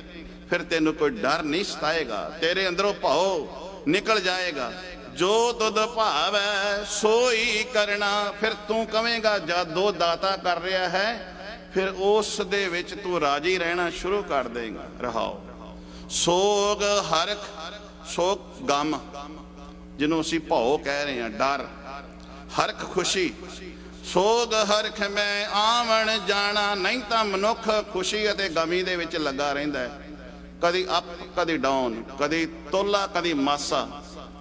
ਫਿਰ ਤੈਨੂੰ ਕੋਈ ਡਰ ਨਹੀਂ ਸਤਾਏਗਾ, ਤੇਰੇ ਅੰਦਰੋਂ ਭਉ ਨਿਕਲ ਜਾਏਗਾ। ਜੋ ਤੁਧ ਭਾਵੈ ਸੋਈ ਕਰਨਾ। ਫਿਰ ਤੂੰ ਕਵੇਂਗਾ ਜਦ ਦੋ ਦਾਤਾ ਕਰ ਰਿਹਾ ਹੈ, ਫਿਰ ਉਸ ਦੇ ਵਿੱਚ ਤੂੰ ਰਾਜੀ ਰਹਿਣਾ ਸ਼ੁਰੂ ਕਰ ਦੇਗਾ। ਰਹਾਓ ਸੋਗ ਹਰਖ, ਸੋਗ ਗਮ ਜਿਹਨੂੰ ਅਸੀਂ ਭਉ ਕਹਿ ਰਹੇ ਹਾਂ, ਡਰ। ਹਰਖ ਖੁਸ਼ੀ, ਸੋਗ ਹਰਖ ਮੈਂ ਆਵਣ ਜਾਣਾ। ਨਹੀਂ ਤਾਂ ਮਨੁੱਖ ਖੁਸ਼ੀ ਅਤੇ ਗਮੀ ਦੇ ਵਿੱਚ ਲੱਗਾ ਰਹਿੰਦਾ ਹੈ, ਕਦੀ ਅਪ ਕਦੀ ਡਾਊਨ, ਕਦੀ ਤੋਲਾ ਕਦੀ ਮਾਸਾ।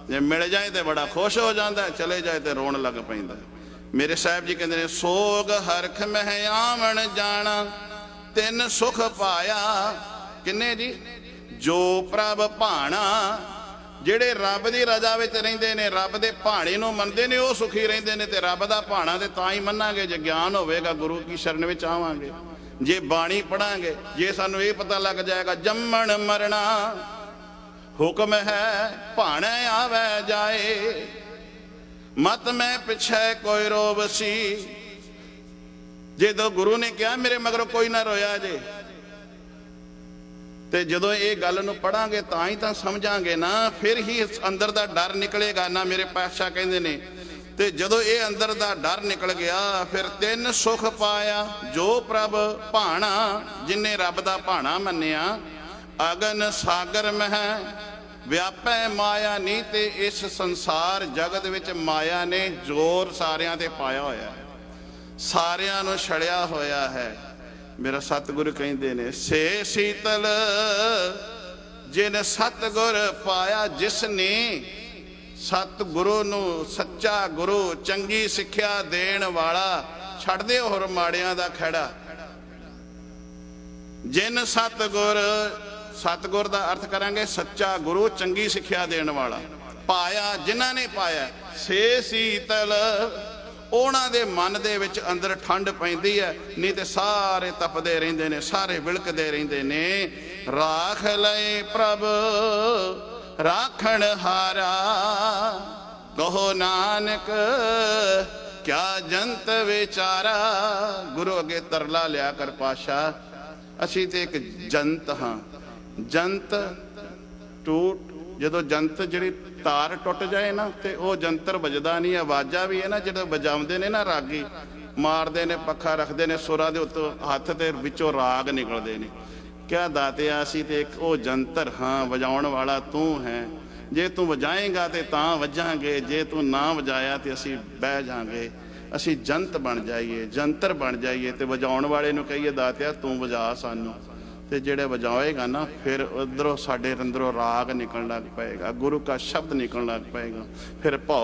ਜੇ ਮਿਲ ਜਾਏ ਤੇ ਬੜਾ ਖੁਸ਼ ਹੋ ਜਾਂਦਾ, ਚਲੇ ਜਾਏ ਤੇ ਰੋਣ ਲੱਗ ਪੈਂਦਾ। ਮੇਰੇ ਸਾਹਿਬ ਜੀ ਕਹਿੰਦੇ ਨੇ ਸੋਗ ਹਰਖ ਮੈਂ ਆਵਣ ਜਾਣਾ, ਤਿੰਨ ਸੁਖ ਪਾਇਆ। ਕਿੰਨੇ ਜੀ? ਜੋ ਪ੍ਰਭ ਭਾਣਾ। ਜਿਹੜੇ ਰੱਬ ਦੀ ਰਜ਼ਾ ਵਿੱਚ ਰਹਿੰਦੇ ਨੇ, ਰੱਬ ਦੇ ਭਾਣੇ ਨੂੰ ਮੰਨਦੇ ਨੇ, ਉਹ ਸੁਖੀ ਰਹਿੰਦੇ ਨੇ। ਤੇ ਰੱਬ ਦਾ ਭਾਣਾ ਤੇ ਤਾਂ ਹੀ ਮੰਨਾਂਗੇ ਜੇ ਗਿਆਨ ਹੋਵੇਗਾ, ਗੁਰੂ ਕੀ ਸ਼ਰਨ ਵਿੱਚ ਆਵਾਂਗੇ, ਜੇ ਬਾਣੀ ਪੜਾਂਗੇ, ਜੇ ਸਾਨੂੰ ਇਹ ਪਤਾ ਲੱਗ ਜਾਏਗਾ ਜੰਮਣ ਮਰਨਾ ਹੁਕਮ ਹੈ, ਭਾਣੇ ਆਵੇ ਜਾਏ। ਮਤ ਮੈਂ ਪਿਛੇ ਕੋਈ ਰੋਬ ਸੀ। ਜਦੋਂ ਗੁਰੂ ਨੇ ਕਿਹਾ ਮੇਰੇ ਮਗਰੋਂ ਕੋਈ ਨਾ ਰੋਇਆ ਜੇ, ਤੇ ਜਦੋਂ ਇਹ ਗੱਲ ਨੂੰ ਪੜਾਂਗੇ ਤਾਂ ਹੀ ਤਾਂ ਸਮਝਾਂਗੇ ਨਾ, ਫਿਰ ਹੀ ਅੰਦਰ ਦਾ ਡਰ ਨਿਕਲੇਗਾ ਨਾ। ਮੇਰੇ ਪਾਤਸ਼ਾਹ ਕਹਿੰਦੇ ਨੇ ਤੇ ਜਦੋਂ ਇਹ ਅੰਦਰ ਦਾ ਡਰ ਨਿਕਲ ਗਿਆ, ਫਿਰ ਤਿੰਨ ਸੁਖ ਪਾਇਆ। ਜੋ ਪ੍ਰਭ ਭਾਣਾ, ਜਿਨੇ ਰੱਬ ਦਾ ਭਾਣਾ ਮੰਨਿਆ। ਅਗਨ ਸਾਗਰ ਮਹਿ ਵਿਆਪੈ ਮਾਇਆ। ਨਹੀਂ ਤੇ ਇਸ ਸੰਸਾਰ ਜਗਤ ਵਿੱਚ ਮਾਇਆ ਨੇ ਜ਼ੋਰ ਸਾਰਿਆਂ ਤੇ ਪਾਇਆ ਹੋਇਆ, ਸਾਰਿਆਂ ਨੂੰ ਛੜਿਆ ਹੋਇਆ ਹੈ। ਮੇਰਾ ਸਤਿਗੁਰੂ ਕਹਿੰਦੇ ਨੇ ਸੇ ਸੀਤਲ ਜਿਨ ਸਤਿਗੁਰ ਪਾਇਆ। ਜਿਸ ਨੇ ਸਤਿਗੁਰੂ ਨੂੰ, ਸੱਚਾ ਗੁਰੂ, ਚੰਗੀ ਸਿੱਖਿਆ ਦੇਣ ਵਾਲਾ, ਛੱਡਦੇ ਹੋਰ ਮਾੜਿਆਂ ਦਾ ਖਹਿੜਾ। ਜਿਨ ਸਤਿਗੁਰ, ਸਤਿਗੁਰ ਦਾ ਅਰਥ ਕਰਾਂਗੇ ਸੱਚਾ ਗੁਰੂ, ਚੰਗੀ ਸਿੱਖਿਆ ਦੇਣ ਵਾਲਾ। ਪਾਇਆ, ਜਿਨ੍ਹਾਂ ਨੇ ਪਾਇਆ। ਸੇ ਸੀਤਲ, ਉਹਨਾਂ ਦੇ ਮਨ ਦੇ ਵਿੱਚ ਅੰਦਰ ਠੰਡ ਪੈਂਦੀ ਹੈ, ਨਹੀਂ ਤੇ ਸਾਰੇ ਤਪਦੇ ਰਹਿੰਦੇ ਨੇ, ਸਾਰੇ ਵਿਲਕਦੇ ਰਹਿੰਦੇ ਨੇ। ਰਾਖ ਲਏ ਪ੍ਰਭ ਰਾਖਣ ਹਾਰਾ, ਕਹੋ ਨਾਨਕ ਕਿਆ ਜੰਤ ਵਿਚਾਰਾ। ਗੁਰੂ ਅੱਗੇ ਤਰਲਾ ਲਿਆ ਕਰ ਪਾਤਸ਼ਾਹ, ਅਸੀਂ ਤੇ ਇੱਕ ਜੰਤ ਹਾਂ। ਜੰਤ ਟੂਟ ਜਦੋਂ ਜੰਤਰ ਜਿਹੜੀ ਤਾਰ ਟੁੱਟ ਜਾਏ ਨਾ ਤੇ ਉਹ ਜੰਤਰ ਵੱਜਦਾ ਨਹੀਂ। ਆਵਾਜ਼ਾਂ ਵੀ ਹੈ ਨਾ ਜਿਹੜੇ ਵਜਾਉਂਦੇ ਨੇ ਨਾ ਰਾਗੀ, ਮਾਰਦੇ ਨੇ, ਪੱਖਾ ਰੱਖਦੇ ਨੇ ਸੁਰਾਂ ਦੇ ਉੱਤੇ ਹੱਥ ਤੇ ਵਿੱਚੋਂ ਰਾਗ ਨਿਕਲਦੇ ਨੇ। ਕਿਆ ਦਾਤਿਆ ਅਸੀਂ ਤੇ ਇੱਕ ਉਹ ਜੰਤਰ ਹਾਂ, ਵਜਾਉਣ ਵਾਲਾ ਤੂੰ ਹੈ। ਜੇ ਤੂੰ ਵਜਾਏਂਗਾ ਤੇ ਤਾਂ ਵੱਜਾਂਗੇ, ਜੇ ਤੂੰ ਨਾ ਵਜਾਇਆ ਤੇ ਅਸੀਂ ਬਹਿ ਜਾਾਂਗੇ। ਅਸੀਂ ਜੰਤ ਬਣ ਜਾਈਏ, ਜੰਤਰ ਬਣ ਜਾਈਏ ਤੇ ਵਜਾਉਣ ਵਾਲੇ ਨੂੰ ਕਹੀਏ ਦਾਤਿਆ ਤੂੰ ਵਜਾ ਸਾਨੂੰ। ਤੇ ਜਿਹੜੇ ਵਜਾਏਗਾ ਨਾ ਫਿਰ ਉਧਰੋਂ ਸਾਡੇ ਅੰਦਰੋਂ ਰਾਗ ਨਿਕਲਣ ਲੱਗ ਪਏਗਾ, ਗੁਰੂ का शब्द निकलने लग पएगा, फिर भौ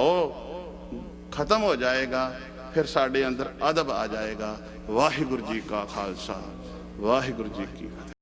खत्म हो जाएगा, फिर साढ़े अंदर अदब आ जाएगा। वाहिगुरु जी का खालसा, वाहिगुरु जी की फतेह।